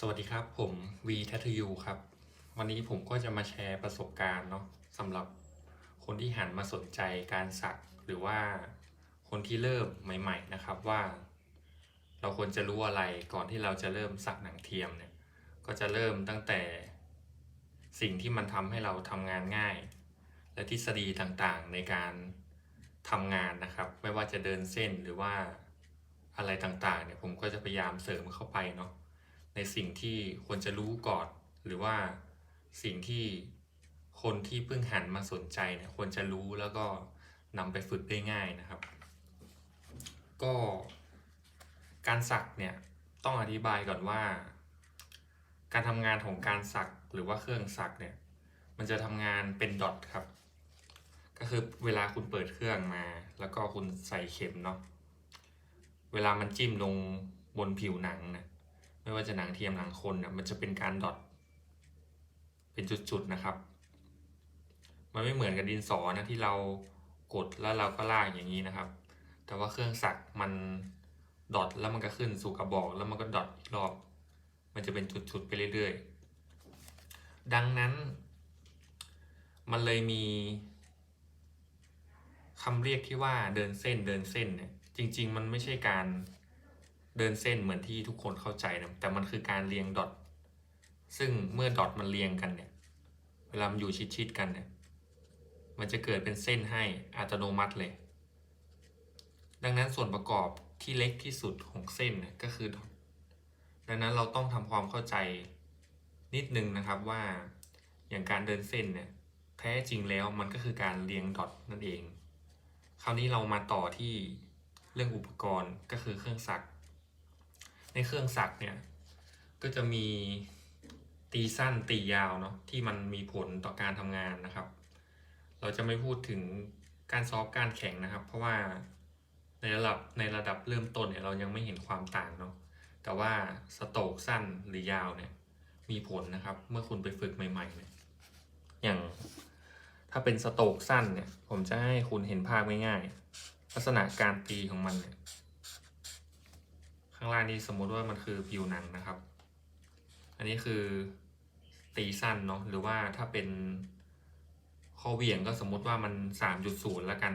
สวัสดีครับผมวีทัทยูครับวันนี้ผมก็จะมาแชร์ประสบการณ์เนาะสำหรับคนที่หันมาสนใจการสักหรือว่าคนที่เริ่มใหม่ๆนะครับว่าเราควรจะรู้อะไรก่อนที่เราจะเริ่มสักหนังเทียมเนี่ยก็จะเริ่มตั้งแต่สิ่งที่มันทำให้เราทำงานง่ายและทฤษฎีต่างๆในการทำงานนะครับไม่ว่าจะเดินเส้นหรือว่าอะไรต่างๆเนี่ยผมก็จะพยายามเสริมเข้าไปเนาะ ในสิ่งที่ควรจะรู้ก่อนหรือว่าสิ่งที่คนที่เพิ่งหันมาสนใจเนี่ยควรจะรู้แล้วก็นำไปฝึกได้ง่ายนะครับก็การสักเนี่ยต้องอธิบายก่อนว่าการทำงานของการสักหรือว่าเครื่องสักเนี่ยมันจะทำงานเป็นดอทครับก็คือเวลาคุณเปิดเครื่องมาแล้วก็คุณใส่เข็มเนาะเวลามันจิ้มลงบนผิวหนังเนี่ยไม่ว่าจะหนังเทียมหนังคนเนี่ยมันจะเป็นการดอทเป็นจุดๆนะครับมันไม่เหมือนกับดินสอนะที่เรากดแล้วเราก็ลากอย่างนี้นะครับแต่ว่าเครื่องสักมันดอทแล้วมันก็ขึ้นสู่กระบอกแล้วมันก็ดอทอีกรอบมันจะเป็นจุดๆไปเรื่อยๆดังนั้นมันเลยมีคำเรียกที่ว่าเดินเส้นเนี่ยจริงๆมันไม่ใช่การเดินเส้นเหมือนที่ทุกคนเข้าใจนะแต่มันคือการเรียงดอทซึ่งเมื่อดอทมันเรียงกันเนี่ยเวลามันอยู่ชิดๆกันเนี่ยมันจะเกิดเป็นเส้นให้อัตโนมัติเลยดังนั้นส่วนประกอบที่เล็กที่สุดของเส้นเนี่ยก็คือดอทดังนั้นเราต้องทำความเข้าใจนิดนึงนะครับว่าอย่างการเดินเส้นเนี่ยแท้จริงแล้วมันก็คือการเรียงดอทนั่นเองคราวนี้เรามาต่อที่เรื่องอุปกรณ์ก็คือเครื่องสักในเครื่องสักเนี่ยก็จะมีตีสั้นตียาวเนาะที่มันมีผลต่อการทำงานนะครับเราจะไม่พูดถึงการซอฟการแข็งนะครับเพราะว่าในระดับเริ่มต้นเนี่ยเรายังไม่เห็นความต่างเนาะแต่ว่าสโตรกสั้นหรือยาวเนี่ยมีผลนะครับเมื่อคุณไปฝึกใหม่ๆเนี่ยอย่างถ้าเป็นสโตรกสั้นเนี่ยผมจะให้คุณเห็นภาพง่ายๆลักษณะการตีของมันเนี่ยข้างล่างนี้สมมุติว่ามันคือผิวหนังนะครับอันนี้คือตีสั้นเนาะหรือว่าถ้าเป็นข้อเหวี่ยงก็สมมุติว่ามัน 3.0 แล้วกัน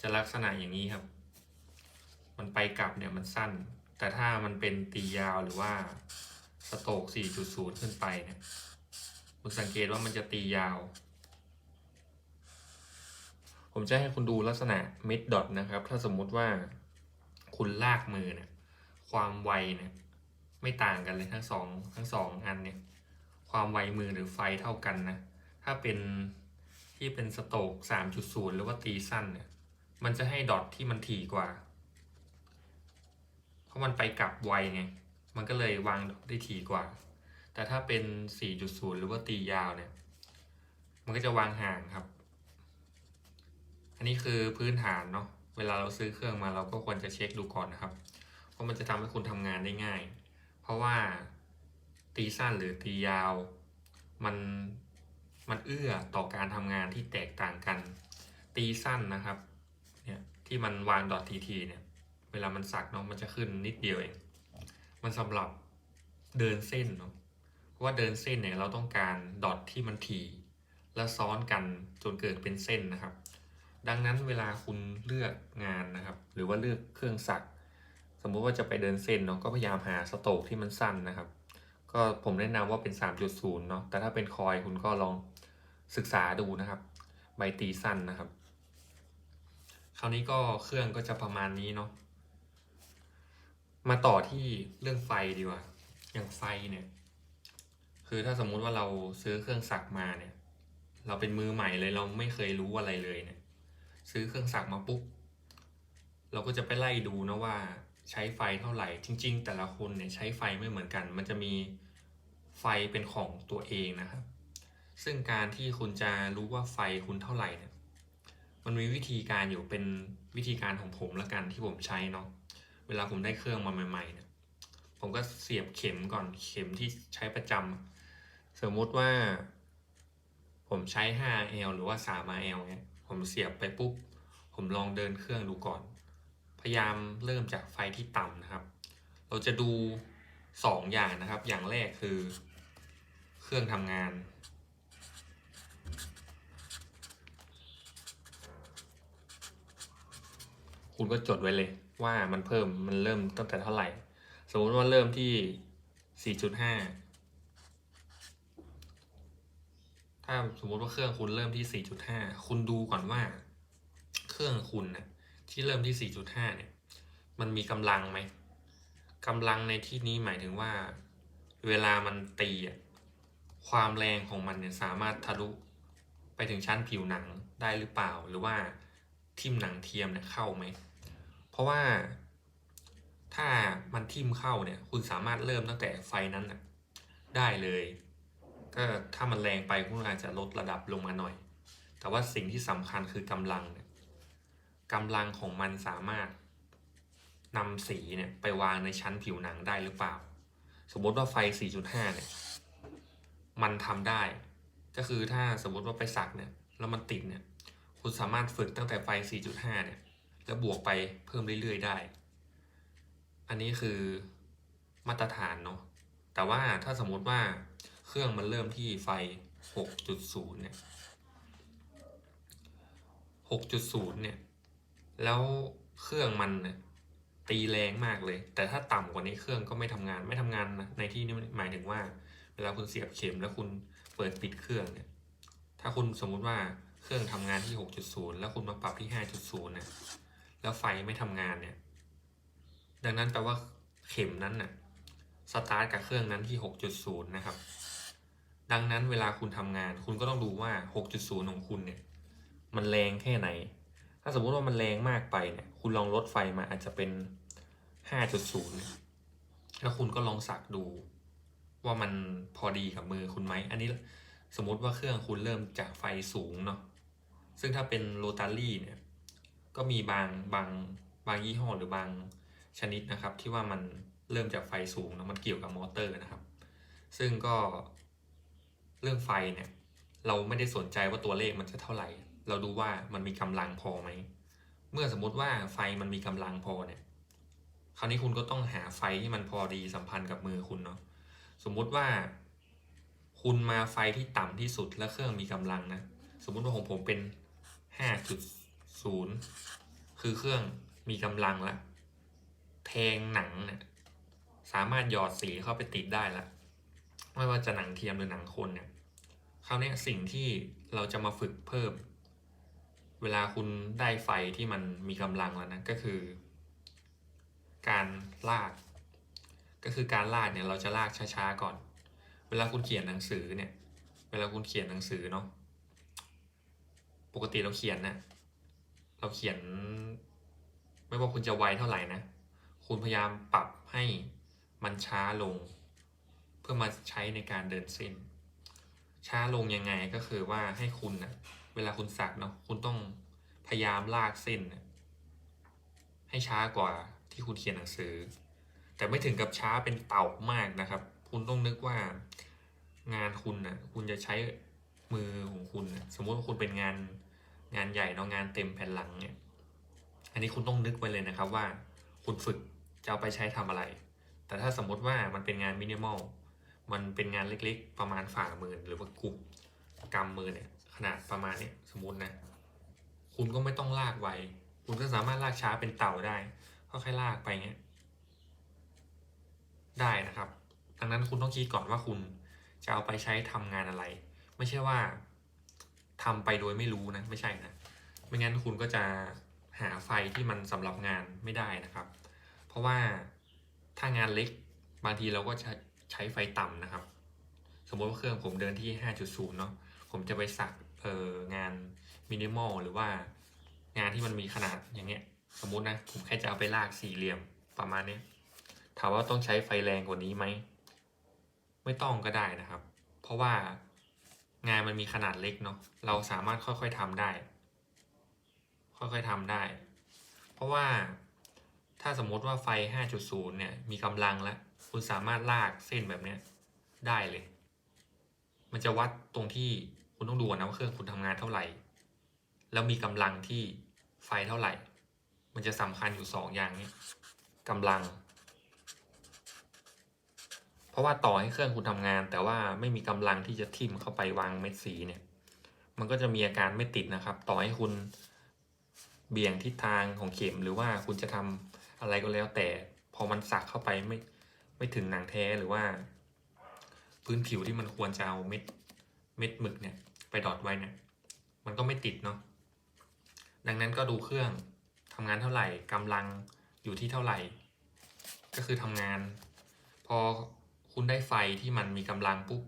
จะลักษณะอย่างนี้ครับมันไปกลับเนี่ยมันสั้นแต่ถ้ามันเป็นตียาวหรือว่าสโตรก 4.0 ขึ้นไปเนี่ยคุณสังเกตว่ามันจะตียาวผมจะให้คุณดูลักษณะเม็ดดอทนะครับถ้าสมมุติว่าคุณลากมือเนี่ยความไวเนี่ยไม่ต่างกันเลยทั้งสองอันเนี่ยความไวมือหรือไฟเท่ากันนะถ้าเป็นที่เป็นสโตรก 3.0 หรือว่าตีสั้นเนี่ยมันจะให้ดอทที่มันถี่กว่าเพราะมันไปกลับไวไงมันก็เลยวางดอทได้ถี่กว่าแต่ถ้าเป็น 4.0 หรือว่าตียาวเนี่ยมันก็จะวางห่างครับ อันนี้คือพื้นฐานเนาะเวลาเราซื้อเครื่องมาเราก็ควรจะเช็คดูก่อนนะครับเพราะมันจะทำให้คุณทำงานได้ง่ายเพราะว่าตีสั้นหรือตียาวมันมันเอื้อต่อการทำงานที่แตกต่างกันตีสั้นนะครับเนี่ยที่มันวางดอททีเนี่ยเวลามันสักเนาะมันจะขึ้นนิดเดียวเองมันสำหรับเดินเส้นเนาะเพราะว่าเดินเส้นเนี่ยเราต้องการดอทที่มันถี่และซ้อนกันจนเกิดเป็นเส้นนะครับ ดังนั้นเวลาคุณเลือกงานนะครับหรือว่าเลือกเครื่องสักสมมุติว่าจะไปเดินเส้นเนาะก็พยายามหาสโตรกที่มันสั้นนะครับก็ผมแนะนำว่าเป็น 3.0 เนาะแต่ถ้าเป็นคอยคุณก็ลองศึกษาดูนะครับใบตีสั้นนะครับคราวนี้ก็เครื่องก็จะประมาณนี้เนาะมาต่อที่เรื่องไฟดีกว่าอย่างไฟเนี่ยคือถ้าสมมุติว่าเราซื้อเครื่องสักมาเนี่ยเราเป็นมือใหม่เลยเราไม่เคยรู้อะไรเลยเนี่ยซื้อเครื่องสักมาปุ๊บ เราก็จะไปไล่ดูนะว่าใช้ไฟเท่าไหร่จริงๆแต่ละคนเนี่ยใช้ไฟไม่เหมือนกันมันจะมีไฟเป็นของตัวเองนะครับซึ่งการที่คุณจะรู้ว่าไฟคุณเท่าไหร่เนี่ยมันมีวิธีการอยู่เป็นวิธีการของผมละกันที่ผมใช้เนาะเวลาผมได้เครื่องมาใหม่ๆเนี่ยผมก็เสียบเข็มก่อนเข็มที่ใช้ประจำสมมุติว่าผมใช้ 5L หรือว่า 3RL เนี่ยผมเสียบไปปุ๊บผมลองเดินเครื่องดูก่อน พยายามเริ่มจากไฟที่ต่ำนะครับ เราจะดู 2 อย่างนะครับอย่างแรกคือเครื่องทำงานคุณก็จดไว้เลยว่ามันเริ่มตั้งแต่เท่าไหร่สมมติว่าเริ่มที่ 4.5 ถ้าสมมติว่าเครื่องคุณเริ่มที่ 4.5 คุณดูก่อนว่าเครื่องคุณนะที่เริ่มที่ 4.5 เนี่ยมันมีกำลังไหมกำลังในที่นี้หมายถึงว่าเวลามันตีความแรงของมันเนี่ยสามารถทะลุไปถึงชั้นผิวหนังได้หรือเปล่าหรือว่าทิ่มหนังเทียมเนี่ยเข้าไหมเพราะว่าถ้ามันทิ่มเข้าเนี่ยคุณสามารถเริ่มตั้งแต่ไฟนั้นได้เลยก็ถ้ามันแรงไปคุณอาจจะลดระดับลงมาหน่อยแต่ว่าสิ่งที่สำคัญคือกำลังเนี่ยกำลังของมันสามารถนำสีเนี่ยไปวางในชั้นผิวหนังได้หรือเปล่าสมมติว่าไฟ 4.5 เนี่ยมันทำได้ก็คือถ้าสมมติว่าไปสักเนี่ยแล้วมันติดเนี่ยคุณสามารถฝึกตั้งแต่ไฟ 4.5 เนี่ยแล้วบวกไปเพิ่มเรื่อยๆได้อันนี้คือมาตรฐานเนาะแต่ว่าถ้าสมมติว่าเครื่องมันเริ่มที่ไฟ 6.0 เนี่ย 6.0 เนี่ยแล้วเครื่องมันเนี่ยตีแรงมากเลยแต่ถ้าต่ำกว่านี้เครื่องก็ไม่ทำงานนะในที่นี้หมายถึงว่าเวลาคุณเสียบเข็มแล้วคุณเปิดปิดเครื่องเนี่ยถ้าคุณสมมุติว่าเครื่องทำงานที่ 6.0 แล้วคุณมาปรับที่ 5.0 เนี่ยแล้วไฟไม่ทำงานเนี่ยดังนั้นแปลว่าเข็มนั้นน่ะสตาร์ทกับเครื่องนั้นที่ 6.0 นะครับดังนั้นเวลาคุณทำงานคุณก็ต้องดูว่า 6.0 ของคุณเนี่ยมันแรงแค่ไหนถ้าสมมุติว่ามันแรงมากไปเนี่ยคุณลองลดไฟมาอาจจะเป็น 5.0 แล้วคุณก็ลองสักดูว่ามันพอดีกับมือคุณไหมอันนี้สมมติว่าเครื่องคุณเริ่มจากไฟสูงเนาะซึ่งถ้าเป็นโรตารี่เนี่ยก็มีบางยี่ห้อหรือบางชนิดนะครับที่ว่ามันเริ่มจากไฟสูงนะมันเกี่ยวกับมอเตอร์นะครับซึ่งก็เรื่องไฟเนี่ยเราไม่ได้สนใจว่าตัวเลขมันจะเท่าไหร่เราดูว่ามันมีกำลังพอไหมเมื่อสมมุติว่าไฟมันมีกำลังพอเนี่ยคราวนี้คุณก็ต้องหาไฟที่มันพอดีสัมพันธ์กับมือคุณเนาะสมมุติว่าคุณมาไฟที่ต่ำที่สุดและเครื่องมีกำลังนะสมมุติว่าของผมเป็น 5.0 คือเครื่องมีกำลังแล้วแทงหนังเนี่ยสามารถหยอดสีเข้าไปติดได้แล้วไม่ว่าจะหนังเทียมหรือหนังคนเนี่ยคราวนี้สิ่งที่เราจะมาฝึกเพิ่มเวลาคุณได้ไฟที่มันมีกำลังแล้วนะก็คือการลากก็คือการลากเนี่ยเราจะลากช้าๆก่อนเวลาคุณเขียนหนังสือเนี่ยเวลาคุณเขียนหนังสือเนาะปกติเราเขียนนะเราเขียนไม่ว่าคุณจะไวเท่าไหร่นะคุณพยายามปรับให้มันช้าลงเพื่อมาใช้ในการเดินเส้นช้าลงยังไงก็คือว่าให้คุณนะเวลาคุณสักเนาะคุณต้องพยายามลากเส้นให้ช้ากว่าที่คุณเขียนหนังสือแต่ไม่ถึงกับช้าเป็นเต่ามากนะครับคุณต้องนึกว่างานคุณนะคุณจะใช้มือของคุณนะสมมติว่าคุณเป็นงานใหญ่เนาะงานเต็มแผ่นหลังเนี่ยอันนี้คุณต้องนึกไว้เลยนะครับว่าคุณฝึกจะเอาไปใช้ทำอะไรแต่ถ้าสมมติว่ามันเป็นงานมินิมอลมันเป็นงานเล็กๆประมาณฝ่ามือหรือว่ากลุ่มกำมือเนี่ยขนาดประมาณนี้สมมตินะคุณก็ไม่ต้องลากไวคุณก็สามารถลากช้าเป็นเต่าได้ค่อยๆลากไปเงี้ยได้นะครับดังนั้นคุณต้องคิดก่อนว่าคุณจะเอาไปใช้ทำงานอะไรไม่ใช่ว่าทำไปโดยไม่รู้นะไม่ใช่นะไม่งั้นคุณก็จะหาไฟที่มันสำหรับงานไม่ได้นะครับเพราะว่าถ้างานเล็กบางทีเราก็จะใช้ไฟต่ำนะครับสมมติว่าเครื่องผมเดินที่ 5.0 เนาะผมจะไปสักงานมินิมอลหรือว่างานที่มันมีขนาดอย่างเงี้ยสมมุตินะผมแค่จะเอาไปลากสี่เหลี่ยมประมาณนี้ถามว่าต้องใช้ไฟแรงกว่านี้ไหมไม่ต้องก็ได้นะครับเพราะว่างานมันมีขนาดเล็กเนาะเราสามารถค่อยๆทำได้เพราะว่าถ้าสมมติว่าไฟ 5.0 เนี่ยมีกำลังแล้วคุณสามารถลากเส้นแบบเนี้ยได้เลยมันจะวัดตรงที่คุณต้องดูนะว่าเครื่องคุณทำงานเท่าไหร่แล้วมีกำลังที่ไฟเท่าไหร่มันจะสำคัญอยู่2 อย่างนี้กำลัง เพราะว่าต่อให้เครื่องคุณทำงาน แต่ว่าไม่มีกำลังที่จะทิ่มเข้าไปวางเม็ดสีเนี่ย มันก็จะมีอาการไม่ติดนะครับ ต่อให้คุณเบี่ยงทิศทางของเข็มหรือว่าคุณจะทำอะไรก็แล้ว แต่พอมันสักเข้าไปไม่ถึงหนังแท้หรือว่า พื้นผิวที่มันควรจะเอาเม็ดหมึกเนี่ยไปดอทไว้เนี่ย มันก็ไม่ติดเนาะ ดังนั้นก็ดูเครื่องทำงานเท่าไหร่กำลังอยู่ที่เท่าไหร่ ก็คือทำงาน พอคุณได้ไฟที่มันมีกำลังปุ๊บ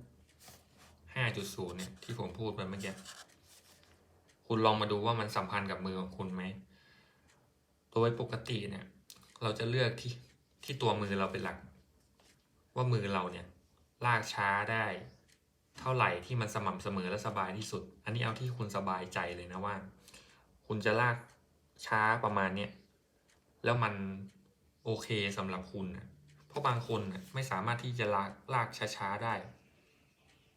5.0 เนี่ยที่ผมพูดไปเมื่อกี้ คุณลองมาดูว่ามันสัมพันธ์กับมือของคุณไหม โดยปกติเนี่ย เราจะเลือกที่ตัวมือเราเป็นหลัก ว่ามือเราเนี่ยลากช้าได้เท่าไหร่ที่มันสม่ำเสมอและสบายที่สุด อันนี้เอาที่คุณสบายใจเลยนะว่า คุณจะลากช้าประมาณเนี้ยแล้วมันโอเคสำหรับคุณนะเพราะบางคนไม่สามารถที่จะลากช้าๆได้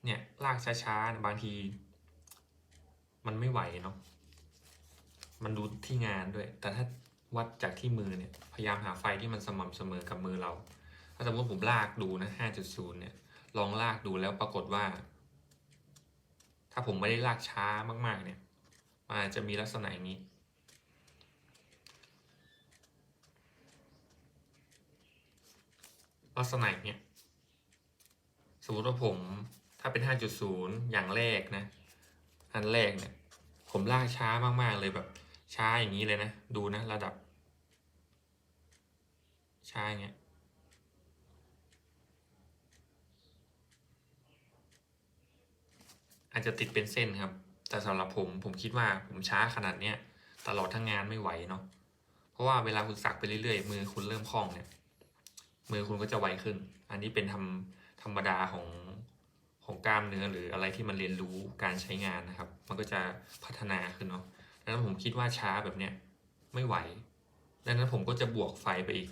เนี่ยลากช้าๆบางทีมันไม่ไหวเนาะ มันดูที่งานด้วย แต่ถ้าวัดจากที่มือเนี่ย พยายามหาไฟที่มันสม่ำเสมอกับมือเรา ถ้าสมมติผมลากดูนะ 5.0 เนี่ย ลองลากดูแล้วปรากฏว่า ถ้าผมไม่ได้ลากช้ามากๆเนี่ยมันอาจจะมีลักษณะอย่างนี้ ลักษณะอย่างเนี้ย สมมติว่าผมถ้าเป็น 5.0 อย่างแรกนะ อันแรกเนี่ย ผมลากช้ามากๆเลยแบบช้าอย่างนี้เลยนะ ดูนะระดับ ช้าอย่างเงี้ย อาจจะติดเป็นเส้นครับ แต่สำหรับผมคิดว่าผมช้าขนาดเนี้ยตลอดทั้งงานไม่ไหวเนาะ เพราะว่าเวลาคุณสักไปเรื่อยๆมือคุณเริ่มคล่องเนี่ย มือคุณก็จะไวขึ้น อันนี้เป็นธรรมดาของกล้ามเนื้อหรืออะไรที่มันเรียนรู้การใช้งานนะครับ มันก็จะพัฒนาขึ้นเนาะ ดังนั้นผมคิดว่าช้าแบบเนี้ยไม่ไหว ดังนั้นผมก็จะบวกไฟไปอีก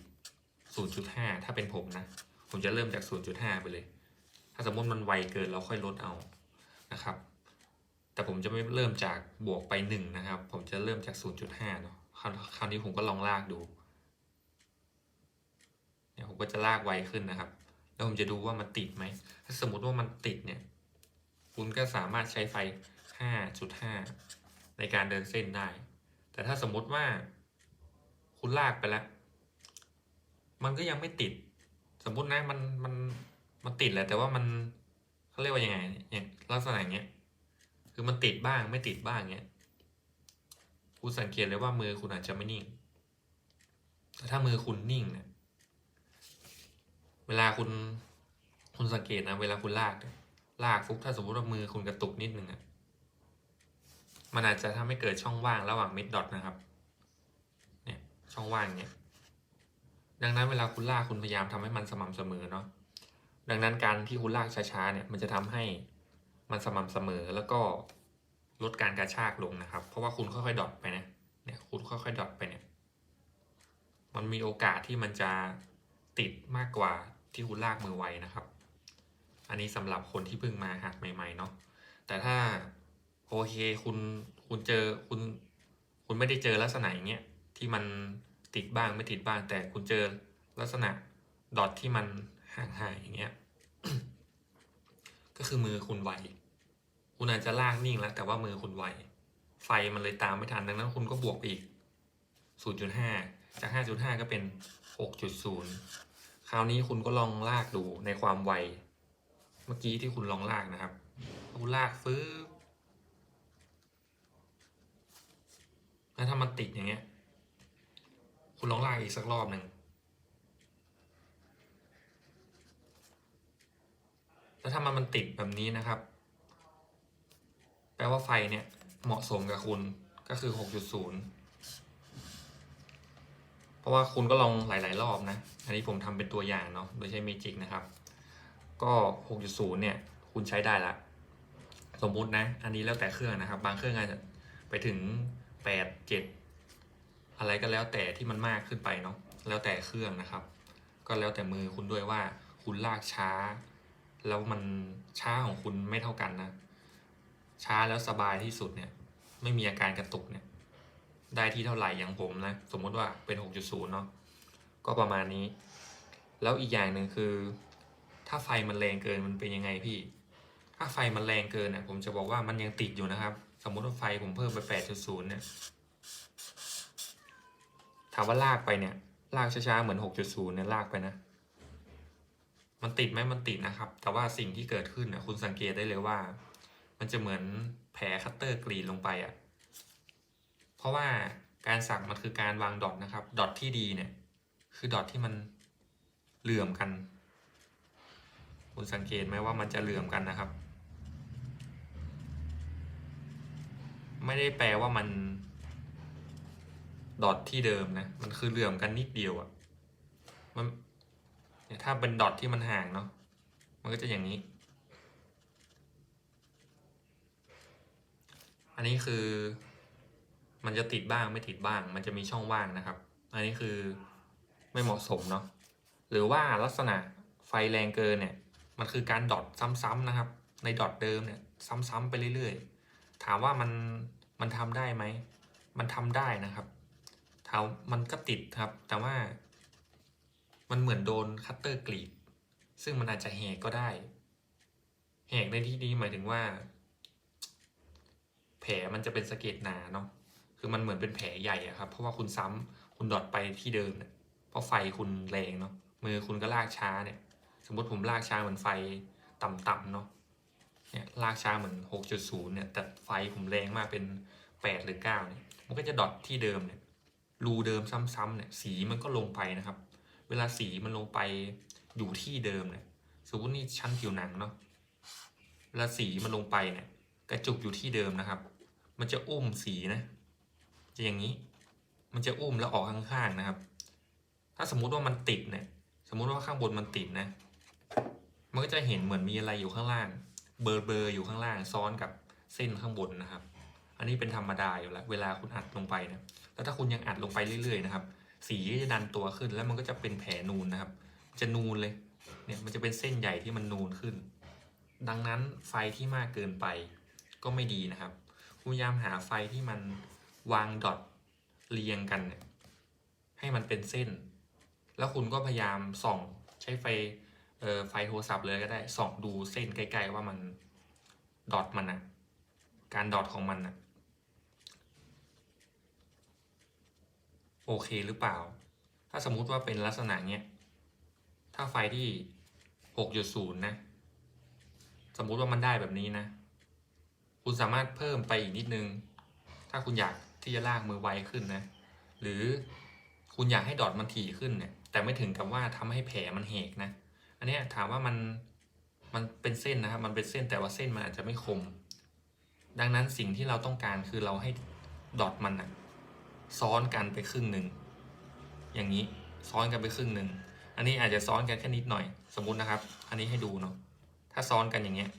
0.5 ถ้าเป็นผมนะ ผมจะเริ่มจาก 0.5 ไปเลย ถ้าสมมติมันไวเกินเราค่อยลดเอานะครับ แต่ผมจะไม่เริ่มจากบวกไป1นะครับ ผมจะเริ่มจาก 0.5 เนาะ คราวนี้ผมก็ลองลากดู เนี่ยผมก็จะลากไวขึ้นนะครับ แล้วผมจะดูว่ามันติดไหม ถ้าสมมติว่ามันติดเนี่ย คุณก็สามารถใช้ไฟ 5.5 ในการเดินเส้นได้ แต่ถ้าสมมติว่าคุณลากไปแล้ว มันก็ยังไม่ติด สมมตินะมันติดแหละแต่ว่ามันเขาเรียกว่ายังไงอย่างลักษณะอย่างเงี้ย คือมันติดบ้างไม่ติดบ้างเงี้ย คุณสังเกตเลยว่ามือคุณอาจจะไม่นิ่ง แต่ถ้ามือคุณนิ่งเนี่ย เวลาคุณสังเกตนะ เวลาคุณลากฟุกถ้าสมมติว่ามือคุณกระตุกนิดนึงอะมันอาจจะทำให้เกิดช่องว่างระหว่างเม็ดดอทนะครับ เนี่ยช่องว่างเนี่ย ดังนั้นเวลาคุณลากคุณพยายามทำให้มันสม่ำเสมอเนาะ ดังนั้นการที่คุณลากช้าๆเนี่ย มันจะทำให้มันสม่ำเสมอแล้วก็ลดการกระชากลงนะครับ เพราะว่าคุณค่อยๆดอทไปนะ เนี่ยคุณค่อยๆดอทไปเนี่ย มันมีโอกาสที่มันจะติดมากกว่าที่คุณลากมือไวนะครับ อันนี้สำหรับคนที่เพิ่งมาหัดใหม่ๆเนาะ แต่ถ้าโอเคคุณเจอคุณไม่ได้เจอลักษณะอย่างเงี้ยที่มันติดบ้างไม่ติดบ้าง แต่คุณเจอลักษณะดอทที่มันห่างๆอย่างเงี้ย ก็คือมือคุณไว คุณอาจจะลากนิ่งแล้วแต่ว่ามือคุณไว ไฟมันเลยตามไม่ทัน ดังนั้นคุณก็บวกไปอีก 0.5 จาก 5.5 ก็เป็น 6.0 คราวนี้คุณก็ลองลากดูในความไว เมื่อกี้ที่คุณลองลากนะครับ คุณลากฟื้นแล้วถ้ามันติดอย่างเงี้ย คุณลองลากอีกสักรอบหนึ่ง แล้วถ้ามันติดแบบนี้นะครับ แปลว่าไฟเนี่ยเหมาะสมกับคุณก็คือ 6.0 เพราะว่าคุณก็ลองหลายๆรอบนะ อันนี้ผมทำเป็นตัวอย่างเนาะ โดยใช้เมจิกนะครับ ก็ 6.0 เนี่ย คุณใช้ได้ละ สมมุตินะ อันนี้แล้วแต่เครื่องนะครับ บางเครื่องอาจจะไปถึง 8 7 อะไรก็แล้วแต่ที่มันมากขึ้นไปเนาะ แล้วแต่เครื่องนะครับ ก็แล้วแต่มือคุณด้วยว่าคุณลากช้า แล้วมันช้าของคุณไม่เท่ากันนะ ช้าแล้วสบายที่สุดเนี่ย ไม่มีอาการกระตุกเนี่ย ได้ที่เท่าไหร่อย่างผมนะ สมมติว่าเป็น 6.0 เนาะ ก็ประมาณนี้ แล้วอีกอย่างหนึ่งคือ ถ้าไฟมันแรงเกินมันเป็นยังไงพี่ ถ้าไฟมันแรงเกินเนี่ยผมจะบอกว่ามันยังติดอยู่นะครับ สมมติว่าไฟผมเพิ่มไป 8.0 เนี่ย ถามว่าลากไปเนี่ย ลากช้าๆเหมือน 6.0 เนี่ยลากไปนะ มันติดไหมมันติดนะครับ แต่ว่าสิ่งที่เกิดขึ้นนะคุณสังเกตได้เลยว่า มันจะเหมือนแผลคัตเตอร์กรีดลงไปอ่ะ เพราะว่าการสักมันคือการวางดอทนะครับ ดอทที่ดีเนี่ย คือดอทที่มันเหลื่อมกัน คุณสังเกตไหมว่ามันจะเหลื่อมกันนะครับ ไม่ได้แปลว่ามันดอทที่เดิมนะ มันคือเหลื่อมกันนิดเดียวอ่ะมันเนี่ยถ้าเป็นดอทที่มันห่างเนาะ มันก็จะอย่างนี้ อันนี้คือมันจะติดบ้างไม่ติดบ้าง มันจะมีช่องว่างนะครับ อันนี้คือไม่เหมาะสมเนาะ หรือว่าลักษณะไฟแรงเกินเนี่ย มันคือการดอทซ้ำๆนะครับ ในดอทเดิมเนี่ยซ้ำๆไปเรื่อยๆ ถามว่ามันทำได้ไหม มันทำได้นะครับถามมันก็ติดครับ แต่ว่ามันเหมือนโดนคัตเตอร์กรีด ซึ่งมันอาจจะแหกก็ได้ แหกในที่นี้หมายถึงว่า แผลมันจะเป็นสะเก็ดหนาเนาะ คือมันเหมือนเป็นแผลใหญ่อะครับ เพราะว่าคุณซ้ำคุณดอทไปที่เดิมเนี่ย เพราะไฟคุณแรงเนาะ มือคุณก็ลากช้าเนี่ย สมมติผมลากช้าเหมือนไฟต่ำๆเนาะ เนี่ยลากช้าเหมือน 6.0 เนี่ย แต่ไฟผมแรงมากเป็น 8 หรือ 9 เนี่ย มันก็จะดอทที่เดิมเนี่ย รูเดิมซ้ำๆเนี่ย สีมันก็ลงไปนะครับ เวลาสีมันลงไปอยู่ที่เดิมเนี่ย สมมตินี่ชั้นผิวหนังเนาะ เวลาสีมันลงไปเนี่ย กระจุกอยู่ที่เดิมนะครับ มันจะอุ้มสีนะ จะอย่างนี้ มันจะอุ้มแล้วออกข้างๆนะครับ ถ้าสมมุติว่ามันติดเนี่ย สมมุติว่าข้างบนมันติดนะ มันก็จะเห็นเหมือนมีอะไรอยู่ข้างล่าง เบลอๆอยู่ข้างล่างซ้อนกับเส้นข้างบนนะครับ อันนี้เป็นธรรมดาอยู่แล้ว เวลาคุณอัดลงไปนะ แล้วถ้าคุณยังอัดลงไปเรื่อยๆนะครับ สีก็จะดันตัวขึ้นแล้วมันก็จะเป็นแผลนูนนะครับ จะนูนเลย เนี่ยมันจะเป็นเส้นใหญ่ที่มันนูนขึ้น ดังนั้นไฟที่มากเกินไปก็ไม่ดีนะครับ พยายามหาไฟที่มันวางดอทเรียงกันเนี่ยให้มันเป็นเส้น แล้วคุณก็พยายามส่องใช้ไฟโทรศัพท์เลยก็ได้ ส่องดูเส้นใกล้ๆว่ามันดอทมันนะการดอทของมันนะโอเคหรือเปล่า ถ้าสมมุติว่าเป็นลักษณะเนี้ย ถ้าไฟที่ 6.0 นะ สมมุติว่ามันได้แบบนี้นะ คุณสามารถเพิ่มไปอีกนิดนึง ถ้าคุณอยากที่จะลากมือไวขึ้นนะ หรือคุณอยากให้ดอทมันถี่ขึ้นเนี่ย แต่ไม่ถึงกับว่าทำให้แผลมันแหกนะ อันนี้ถามว่ามันเป็นเส้นนะครับ มันเป็นเส้นแต่ว่าเส้นมันอาจจะไม่คม ดังนั้นสิ่งที่เราต้องการคือเราให้ดอทมันนะซ้อนกันไปครึ่งหนึ่ง อย่างนี้ซ้อนกันไปครึ่งหนึ่ง อันนี้อาจจะซ้อนกันแค่นิดหน่อย สมมุตินะครับ อันนี้ให้ดูเนาะ ถ้าซ้อนกันอย่างเงี้ย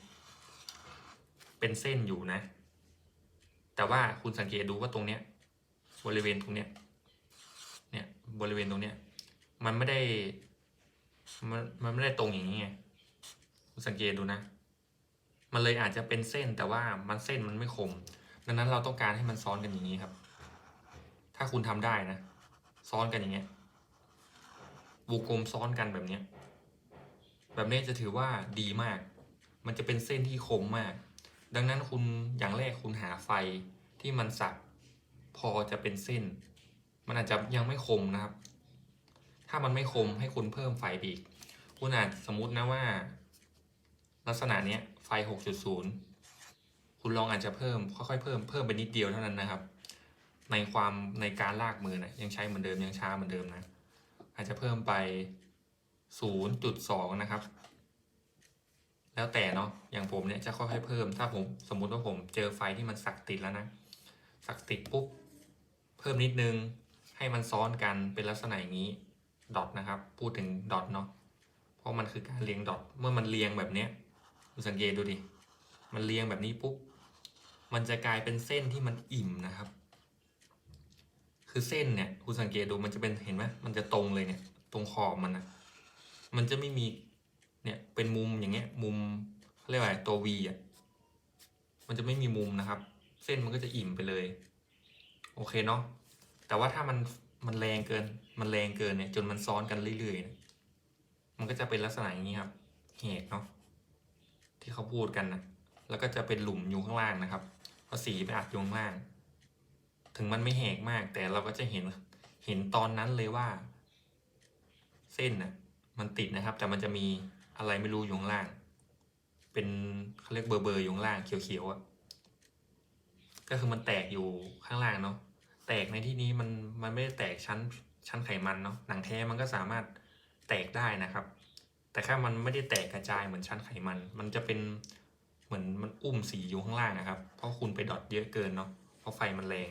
เป็นเส้นอยู่นะ แต่ว่าคุณสังเกตดูว่าตรงเนี้ย บริเวณตรงเนี้ย เนี่ยบริเวณตรงเนี้ย มันไม่ได้มันไม่ได้ตรงอย่างนี้ไง คุณสังเกตดูนะ มันเลยอาจจะเป็นเส้นแต่ว่ามันเส้นมันไม่คม ดังนั้นเราต้องการให้มันซ้อนกันอย่างนี้ครับ ถ้าคุณทำได้นะ ซ้อนกันอย่างเงี้ยวงกลมซ้อนกันแบบเนี้ย แบบนี้จะถือว่าดีมาก มันจะเป็นเส้นที่คมมาก ดังนั้นคุณอย่างแรกคุณหาไฟที่มันสักพอจะเป็นเส้น มันอาจจะยังไม่คมนะครับ ถ้ามันไม่คมให้คุณเพิ่มไฟอีก คุณอาจสมมุตินะว่า ลักษณะเนี้ยไฟ 6.0 คุณลองอาจจะเพิ่มค่อยๆเพิ่มไปนิดเดียวเท่านั้นนะครับ ในการลากมือนะยังใช้เหมือนเดิมยังช้าเหมือนเดิมนะ อาจจะเพิ่มไป 0.2 นะครับ แล้วแต่เนาะ อย่างผมเนี่ยจะค่อยๆเพิ่ม ถ้าผมสมมุติว่าผมเจอไฟที่มันสักติดแล้วนะ สักติดปุ๊บ เพิ่มนิดนึง ให้มันซ้อนกันเป็นลักษณะอย่างนี้ ดอทนะครับ พูดถึงดอทเนาะ เพราะมันคือการเรียงดอท เมื่อมันเรียงแบบเนี้ยคุณสังเกตดูดิ มันเรียงแบบนี้ปุ๊บ มันจะกลายเป็นเส้นที่มันอิ่มนะครับ คือเส้นเนี่ยคุณสังเกตดูมันจะเป็นเห็นไหมมันจะตรงเลยเนี่ย ตรงขอบมันนะมันจะไม่มีเนี่ยเป็นมุมอย่างเงี้ย มุมเรียกว่าตัว V อ่ะ มันจะไม่มีมุมนะครับ เส้นมันก็จะอิ่มไปเลย โอเคเนาะ แต่ว่าถ้ามันแรงเกินเนี่ยจนมันซ้อนกันเรื่อยๆเนี่ยมันก็จะเป็นลักษณะอย่างนี้ครับ แหกเนาะที่เขาพูดกันนะแล้วก็จะเป็นหลุมอยู่ข้างล่างนะครับเพราะสีไปอัดอยู่ข้างล่างถึงมันไม่แหกมากแต่เราก็จะเห็นตอนนั้นเลยว่าเส้นน่ะมันติดนะครับแต่มันจะมีอะไรไม่รู้อยู่ข้างล่างเป็นเขาเรียกเบอร์อยู่ข้างล่างเขียวๆอ่ะก็คือมันแตกอยู่ข้างล่างเนาะแตกในที่นี้มันไม่ได้แตกชั้นไขมันเนาะหนังแท้มันก็สามารถแตกได้นะครับแต่แค่มันไม่ได้แตกกระจายเหมือนชั้นไขมันจะเป็นเหมือนมันอุ้มสีอยู่ข้างล่างนะครับเพราะคุณไปดอทเยอะเกินเนาะเพราะไฟมันแรง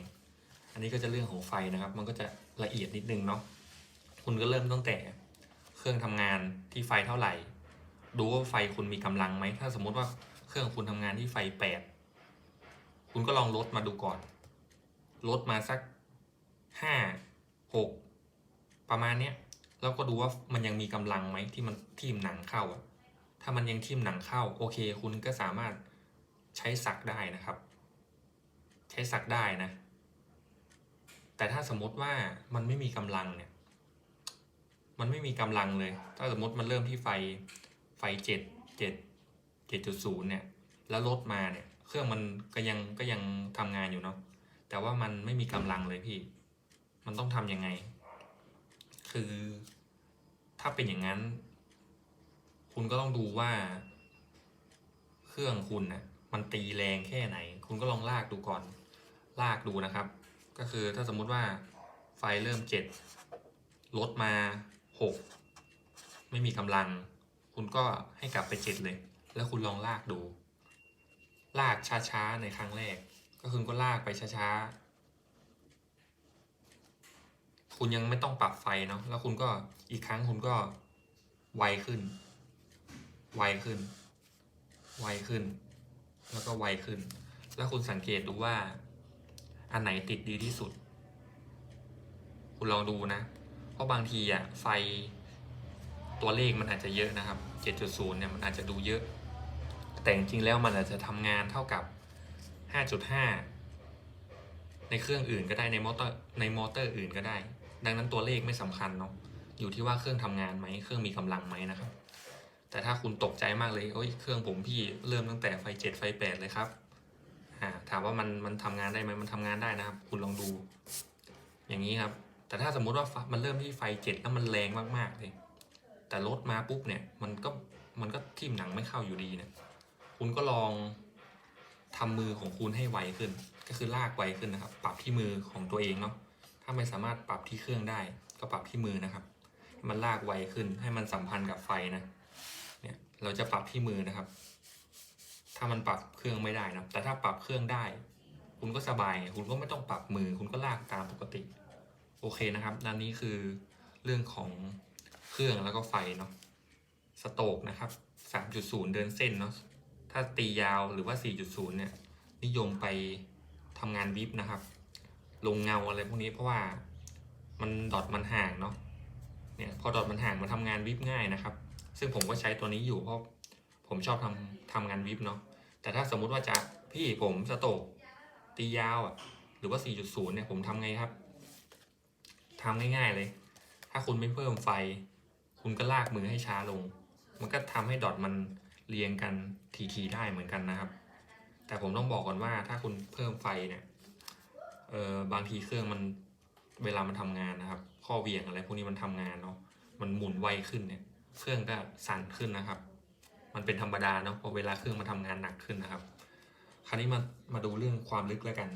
อันนี้ก็จะเรื่องของไฟนะครับมันก็จะละเอียดนิดนึงเนาะคุณก็เริ่มตั้งแต่เครื่องทำงานที่ไฟเท่าไหร่ดูว่าไฟคุณมีกำลังไหมถ้าสมมุติว่าเครื่องคุณทำงานที่ไฟ8คุณก็ลองลดมาดูก่อนลดมาสัก5 6ประมาณเนี้ยแล้วก็ดูว่ามันยังมีกำลังไหมที่มันทิ่มหนังเข้าอ่ะถ้ามันยังทิ่มหนังเข้าโอเคคุณก็สามารถใช้สักได้นะครับ ใช้สักได้นะแต่ถ้าสมมติว่ามันไม่มีกำลังเนี่ยมันไม่มีกำลังเลยถ้าสมมติมันเริ่มที่ไฟ7.0เนี่ยแล้วลดมาเนี่ยเครื่องมันก็ยังทำงานอยู่เนาะแต่ว่ามันไม่มีกำลังเลยพี่มันต้องทำยังไงคือถ้าเป็นอย่างนั้นคุณก็ต้องดูว่าเครื่องคุณน่ะมันตีแรงแค่ไหนคุณก็ลองลากดูก่อนลากดูนะครับก็คือถ้าสมมุติว่าไฟเริ่ม7ลดมา6ไม่มีกำลังคุณก็ให้กลับไป7เลยแล้วคุณลองลากดูลากช้าๆในครั้งแรกก็คือก็ลากไปช้าๆคุณยังไม่ต้องปรับไฟเนาะแล้วคุณก็อีกครั้งคุณก็ไวขึ้นไวขึ้นไวขึ้นแล้วก็ไวขึ้นแล้วคุณสังเกตดูว่าอันไหนติดดีที่สุดคุณลองดูนะเพราะบางทีอ่ะไฟตัวเลขมันอาจจะเยอะนะครับ7.0เนี่ยมันอาจจะดูเยอะแต่จริงๆแล้วมันอาจจะทำงานเท่ากับ5.5ในเครื่องอื่นก็ได้ในมอเตอร์อื่นก็ได้ดังนั้นตัวเลขไม่สำคัญเนาะอยู่ที่ว่าเครื่องทำงานไหมเครื่องมีกำลังไหมนะครับแต่ถ้าคุณตกใจมากเลยโอ้ยเครื่องผมพี่เริ่มตั้งแต่ไฟ7ไฟ8เลยครับถามว่ามันทำงานได้ไหมมันทำงานได้นะครับคุณลองดูอย่างนี้ครับแต่ถ้าสมมุติว่ามันเริ่มที่ไฟ7แล้วมันแรงมากๆเลยแต่ลดมาปุ๊บเนี่ยมันก็ทิ่มหนังไม่เข้าอยู่ดีเนี่ยคุณก็ลองทำมือของคุณให้ไวขึ้นก็คือลากไวขึ้นนะครับปรับที่มือของตัวเองเนาะถ้าไม่สามารถปรับที่เครื่องได้ก็ปรับที่มือนะครับมันลากไวขึ้นให้มันสัมพันธ์กับไฟนะเนี่ยเราจะปรับที่มือนะครับถ้ามันปรับเครื่องไม่ได้นะแต่ถ้าปรับเครื่องได้คุณก็สบายคุณก็ไม่ต้องปรับมือคุณก็ลากตามปกติโอเคนะครับด้านนี้คือเรื่องของเครื่องแล้วก็ไฟเนาะสโตรกนะครับ 3.0 เดินเส้นเนาะถ้าตียาวหรือว่า 4.0 เนี่ยนิยมไปทำงานวิบนะครับลงเงาอะไรพวกนี้เพราะว่ามันดอทมันห่างเนาะเนี่ยพอดอทมันห่างมันทำงานวิบง่ายนะครับซึ่งผมก็ใช้ตัวนี้อยู่เพราะผมชอบทำงานวิบเนาะแต่ถ้าสมมุติว่าจะพี่ผมสโตรกตียาวอ่ะหรือว่า 4.0 เนี่ยผมทำไงครับทำง่ายๆเลยถ้าคุณไม่เพิ่มไฟคุณก็ลากมือให้ช้าลงมันก็ทำให้ดอทมันเรียงกันทีๆได้เหมือนกันนะครับแต่ผมต้องบอกก่อนว่าถ้าคุณเพิ่มไฟเนี่ยบางทีเครื่องมันเวลามันทำงานนะครับข้อเหวี่ยงอะไรพวกนี้มันทำงานเนาะมันหมุนไวขึ้นเนี่ยเครื่องก็สั่นขึ้นนะครับมันเป็นธรรมดาเนาะพอเวลาเครื่องมันทำงานหนักขึ้นนะครับคราวนี้มาดูเรื่องความลึกแล้วกัน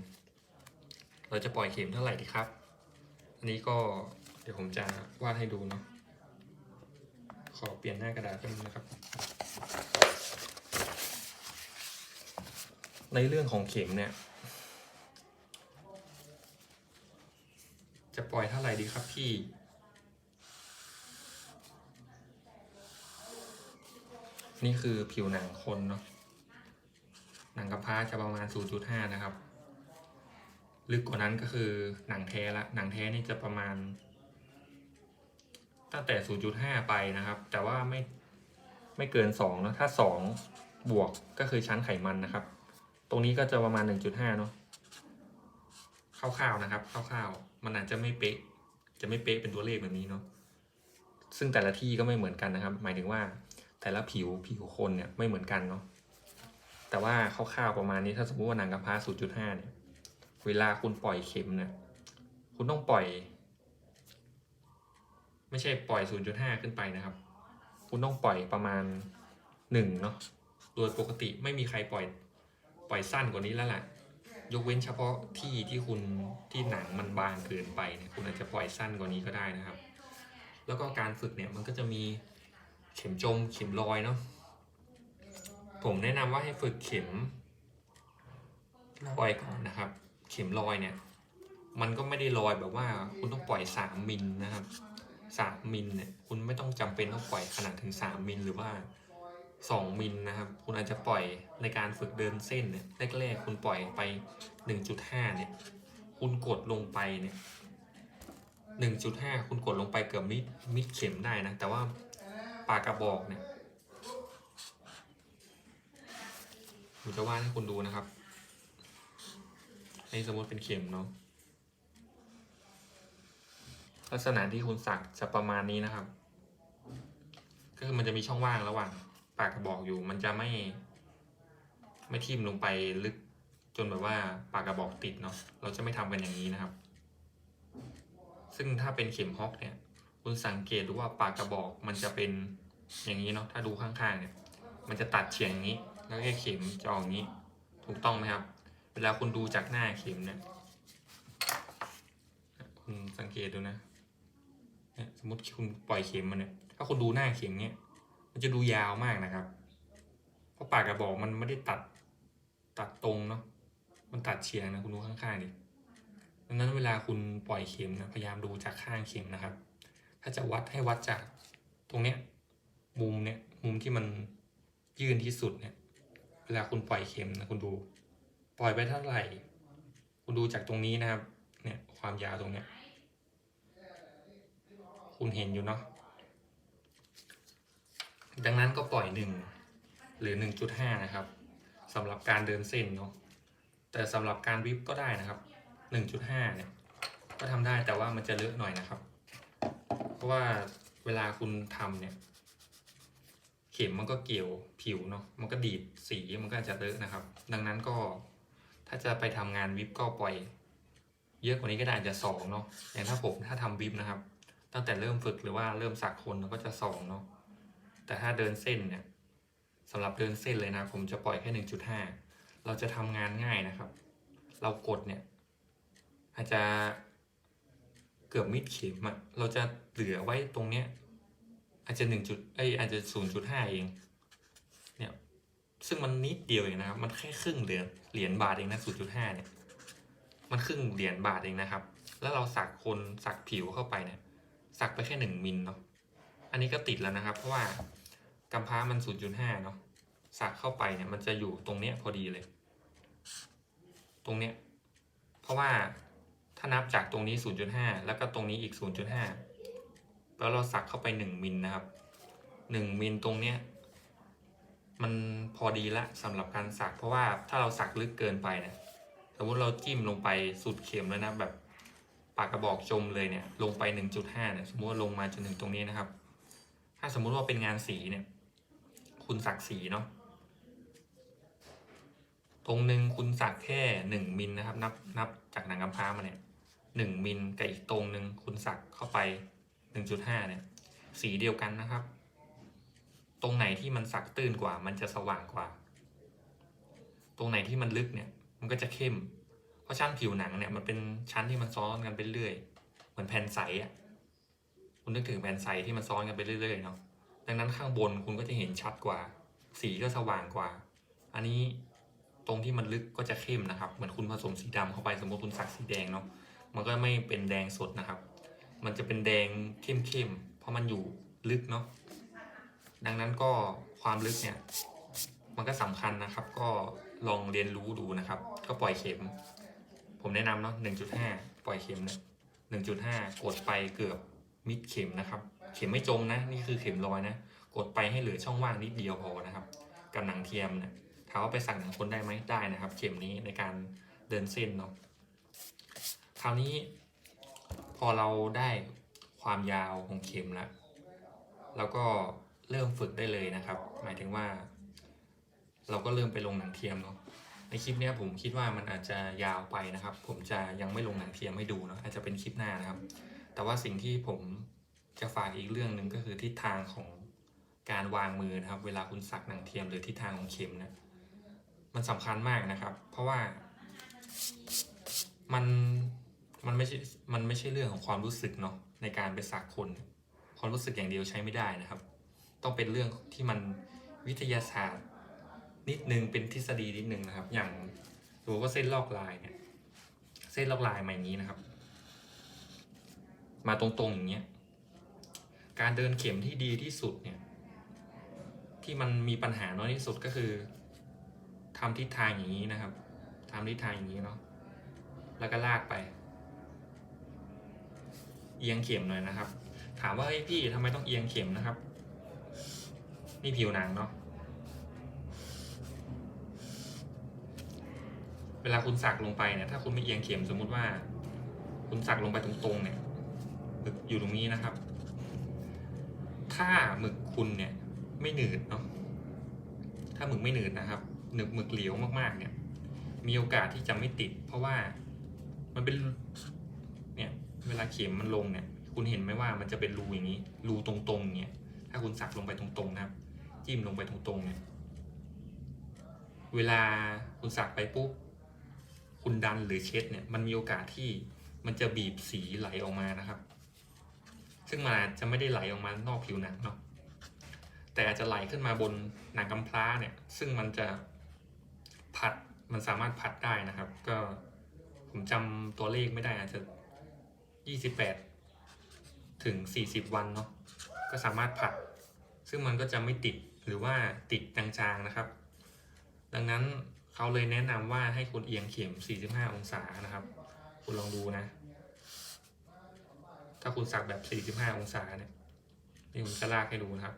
เราจะปล่อยเข็มเท่าไหร่ดีครับอันนี้ก็เดี๋ยวผมจะวาดให้ดูเนาะขอเปลี่ยนหน้ากระดาษแป๊บนึงนะครับในเรื่องของเข็มเนี่ยจะปล่อยเท่าไหร่ดีครับพี่นี่คือผิวหนังคนเนาะหนังกระพร้าจะประมาณ 0.5 นะครับลึกกว่านั้นก็คือหนังแท้ละหนังแท้นี่จะประมาณตั้งแต่ 0.5 ไปนะครับแต่ว่าไม่เกิน2นะถ้า2บวกก็คือชั้นไขมันนะครับตรงนี้ก็จะประมาณ 1.5 เนาะคร่าวๆนะครับคร่าวๆมันอาจจะไม่เป๊ะเป็นตัวเลขแบบนี้เนาะซึ่งแต่ละที่ก็ไม่เหมือนกันนะครับหมายถึงว่า แต่ละผิวคนเนี่ยไม่เหมือนกันเนาะแต่ว่าคร่าวๆประมาณนี้ถ้าสมมติว่าหนังกำพร้า 0.5 เนี่ยเวลาคุณปล่อยเข็มเนี่ยคุณต้องปล่อยไม่ใช่ปล่อย 0.5 ขึ้นไปนะครับคุณต้องปล่อยประมาณ1เนาะโดยปกติไม่มีใครปล่อยสั้นกว่านี้แล้วแหละยกเว้นเฉพาะที่คุณที่หนังมันบางเกินไปเนี่ยคุณอาจจะปล่อยสั้นกว่านี้ก็ได้นะครับแล้วก็การฝึกเนี่ยมันก็จะมีเข็มจมเข็มลอยเนาะผมแนะนำว่าให้ฝึกเข็มลอยก่อนนะครับเข็มลอยเนี่ยมันก็ไม่ได้ลอยแบบว่าคุณต้องปล่อย3มิลนะครับ3มิลเนี่ยคุณไม่ต้องจำเป็นต้องปล่อยขนาดถึง3มิลหรือว่า2มิลนะครับคุณอาจจะปล่อยในการฝึกเดินเส้นเนี่ยแรกๆคุณปล่อยไป 1.5 เนี่ยคุณกดลงไปเนี่ย 1.5 คุณกดลงไปเกือบมิดเข็มได้นะแต่ว่าปากกระบอกเนี่ยผมจะวาดให้คุณดูนะครับให้สมมติเป็นเข็มเนาะลักษณะที่คุณสักจะประมาณนี้นะครับก็คือมันจะมีช่องว่างระหว่างปากกระบอกอยู่มันจะไม่ทิ่มลงไปลึกจนแบบว่าปากกระบอกติดเนาะเราจะไม่ทำกันอย่างนี้นะครับซึ่งถ้าเป็นเข็มฮอกเนี่ยคุณสังเกตดูว่าปากกระบอกมันจะเป็นอย่างนี้เนาะถ้าดูข้างๆเนี่ยมันจะตัดเฉียงอย่างนี้แล้วก็เข็มจะออกอย่างนี้ถูกต้องไหมครับเวลาคุณดูจากหน้าเข็มเนี่ยคุณสังเกตดูนะสมมติคุณปล่อยเข็มมันเนี่ยถ้าคุณดูหน้าเข็มเนี่ยมันจะดูยาวมากนะครับเพราะปากกระบอกมันไม่ได้ตัดตรงเนาะมันตัดเฉียงนะคุณดูข้างๆดิดังนั้นเวลาคุณปล่อยเข็มนะพยายามดูจากข้างเข็มนะครับถ้าจะวัดให้วัดจากตรงเนี้ยมุมที่มันยื่นที่สุดเนี่ยเวลาคุณปล่อยเข็มนะคุณดูปล่อยไปเท่าไหร่คุณดูจากตรงนี้นะครับเนี่ยความยาวตรงเนี้ยคุณเห็นอยู่เนาะดังนั้นก็ปล่อย1หรือ 1.5 นะครับสำหรับการเดินเส้นเนาะแต่สำหรับการวิปก็ได้นะครับ 1.5 เนี่ยก็ทำได้แต่ว่ามันจะเลอะหน่อยนะครับเพราะว่าเวลาคุณทำเนี่ยเข็มมันก็เกี่ยวผิวเนาะมันก็ดีดสีมันก็อาจจะเลอะนะครับดังนั้นก็ถ้าจะไปทำงานวิปก็ปล่อยเยอะกว่านี้ก็ได้อาจจะ2เนาะอย่างถ้าทำวิปนะครับตั้งแต่เริ่มฝึกหรือว่าเริ่มสักคนก็จะ2เนาะแต่ถ้าเดินเส้นเนี่ยสำหรับเดินเส้นเลยนะผมจะปล่อยแค่ 1.5 เราจะทำงานง่ายนะครับเรากดเนี่ยอาจจะเกือบมิดเข็มอะเราจะเหลือไว้ตรงเนี้ยอาจจะอาจจะ 0.5 เองเนี่ยซึ่งมันนิดเดียวเองนะครับมันแค่ครึ่งเหรียญบาทเองนะ 0.5 เนี่ยมันครึ่งเหรียญบาทเองนะครับแล้วเราสักผิวเข้าไปเนี่ยสักไปแค่1มิลเนาะอันนี้ก็ติดแล้วนะครับเพราะว่ากำพร้ามัน 0.5 เนาะสักเข้าไปเนี่ยมันจะอยู่ตรงเนี้ยพอดีเลยตรงเนี้ยเพราะว่าถ้านับจากตรงนี้ 0.5 แล้วก็ตรงนี้อีก 0.5 แล้วเราสักเข้าไป1มิลนะครับ1มิลตรงเนี้ยมันพอดีละสำหรับการสักเพราะว่าถ้าเราสักลึกเกินไปเนี่ยสมมุติเราจิ้มลงไปสุดเข็มแล้วนะแบบปากกระบอกจมเลยเนี่ยลงไป 1.5 เนี่ยสมมติว่าลงมาจนถึงตรงนี้นะครับถ้าสมมุติว่าเป็นงานสีเนี่ยคุณสักสีเนาะตรงหนึ่งคุณสักแค่1มิลนะครับนับจากหนังกำพร้ามาเนี่ย1มิลกับอีกตรงหนึ่งคุณสักเข้าไป 1.5 เนี่ยสีเดียวกันนะครับตรงไหนที่มันสักตื้นกว่ามันจะสว่างกว่าตรงไหนที่มันลึกเนี่ยมันก็จะเข้มเพราะชั้นผิวหนังเนี่ยมันเป็นชั้นที่มันซ้อนกันไปเรื่อยเหมือนแผ่นใสอ่ะคุณนึกถึงแผ่นใสที่มันซ้อนกันไปเรื่อยๆเนาะดังนั้นข้างบนคุณก็จะเห็นชัดกว่าสีก็สว่างกว่าอันนี้ตรงที่มันลึกก็จะเข้มนะครับเหมือนคุณผสมสีดำเข้าไปสมมติคุณสักสีแดงเนาะมันก็ไม่เป็นแดงสดนะครับมันจะเป็นแดงเข้มๆเพราะมันอยู่ลึกเนาะดังนั้นก็ความลึกเนี่ยมันก็สำคัญนะครับก็ลองเรียนรู้ดูนะครับก็ปล่อยเข็มผมแนะนำเนาะ 1.5 ปล่อยเข็มนะ 1.5 กดไปเกือบมิดเข็มนะครับเข็มไม่จมนะนี่คือเข็มลอยนะกดไปให้เหลือช่องว่างนิดเดียวพอนะครับกับหนังเทียมเนี่ยถามว่าไปสักหนังคนได้ไหมได้นะครับเข็มนี้ในการเดินเส้นเนาะคราวนี้พอเราได้ความยาวของเข็มแล้วก็ เริ่มฝึกได้เลยนะครับหมายถึงว่าเราก็เริ่มไปลงหนังเทียมเนาะในคลิปนี้ผมคิดว่ามันอาจจะยาวไปนะครับผมจะยังไม่ลงหนังเทียมให้ดูเนาะอาจจะเป็นคลิปหน้านะครับแต่ว่าสิ่งที่ผมจะฝากอีกเรื่องหนึ่งก็คือทิศทางของการวางมือนะครับเวลาคุณสักหนังเทียมหรือทิศทางของเข็มนะมันสำคัญมากนะครับเพราะว่ามันไม่ใช่เรื่องของความรู้สึกเนาะในการไปสักคนความรู้สึกอย่างเดียวใช้ไม่ได้นะครับต้องเป็นเรื่องที่มันวิทยาศาสตร์นิดนึงเป็นทฤษฎีนิดนึงนะครับอย่างดูว่าเส้นลอกลายเนี่ยเส้นลอกลายมาอย่างนี้นะครับมาตรงๆอย่างเงี้ยการเดินเข็มที่ดีที่สุดเนี่ยที่มันมีปัญหาน้อยที่สุดก็คือทำทิศทางอย่างนี้นะครับทำทิศทางอย่างนี้เนาะแล้วก็ลากไปเอียงเข็มหน่อยนะครับถามว่าเฮ้ยพี่ทำไมต้องเอียงเข็มนะครับนี่ผิวหนังเนาะเวลาคุณสักลงไปเนี่ยถ้าคุณไม่เอียงเข็มสมมุติว่าคุณสักลงไปตรงๆเนี่ยหมึกอยู่ตรงนี้นะครับถ้าหมึกคุณเนี่ยไม่หนืดเนาะถ้าหมึกไม่หนืดนะครับหมึกเหลวมากๆเนี่ยมีโอกาสที่จะไม่ติดเพราะว่ามันเป็นเนี่ยเวลาเข็มมันลงเนี่ยคุณเห็นไหมว่ามันจะเป็นรูอย่างนี้รูตรงๆเนี่ยถ้าคุณสักลงไปตรงๆนะครับจิ้มลงไปตรงๆเนี่ยเวลาคุณสักไปปุ๊บคุณดันหรือเช็ดเนี่ยมันมีโอกาสที่มันจะบีบสีไหลออกมานะครับซึ่งมันอาจจะไม่ได้ไหลออกมานอกผิวหนังเนาะแต่อาจจะไหลขึ้นมาบนหนังกำพร้าเนี่ยซึ่งมันจะผัดมันสามารถผัดได้นะครับก็ผมจำตัวเลขไม่ได้อาจจะ28 ถึง 40 วันเนาะก็สามารถผัดซึ่งมันก็จะไม่ติดหรือว่าติดจางๆนะครับดังนั้นเขาเลยแนะนำว่าให้คุณเอียงเข็ม45 องศานะครับคุณลองดูนะถ้าคุณสักแบบ45 องศาเนี่ยนี่ผมจะลากให้ดูนะครับ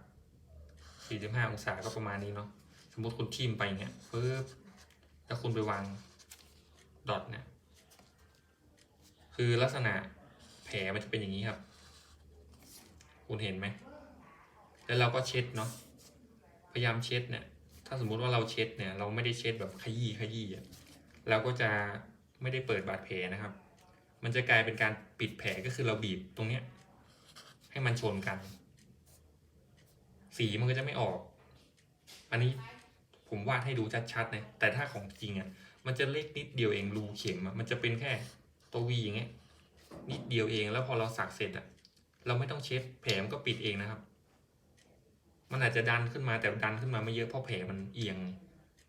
45 องศาก็ประมาณนี้เนาะสมมติคุณทิ่มไปเนี่ยปึ๊บแล้วคุณไปวางดอทเนี่ยคือลักษณะแผลมันจะเป็นอย่างนี้ครับคุณเห็นไหมแล้วเราก็เช็ดเนาะพยายามเช็ดเนี่ยถ้าสมมุติว่าเราเช็ดเนี่ยเราไม่ได้เช็ดแบบขยี้เราก็จะไม่ได้เปิดบาดแผลนะครับมันจะกลายเป็นการปิดแผลก็คือเราบีบตรงเนี้ยให้มันชนกันสีมันก็จะไม่ออกอันนี้ผมวาดให้ดูชัดๆนะแต่ถ้าของจริงอ่ะมันจะเล็กนิดเดียวเองรูเข็มมันจะเป็นแค่ตัววีอย่างเงี้ยนิดเดียวเองแล้วพอเราสักเสร็จอ่ะเราไม่ต้องเช็ดแผลมันก็ปิดเองนะครับมันอาจจะดันขึ้นมาแต่ดันขึ้นมาไม่เยอะเพราะแผลมันเอียง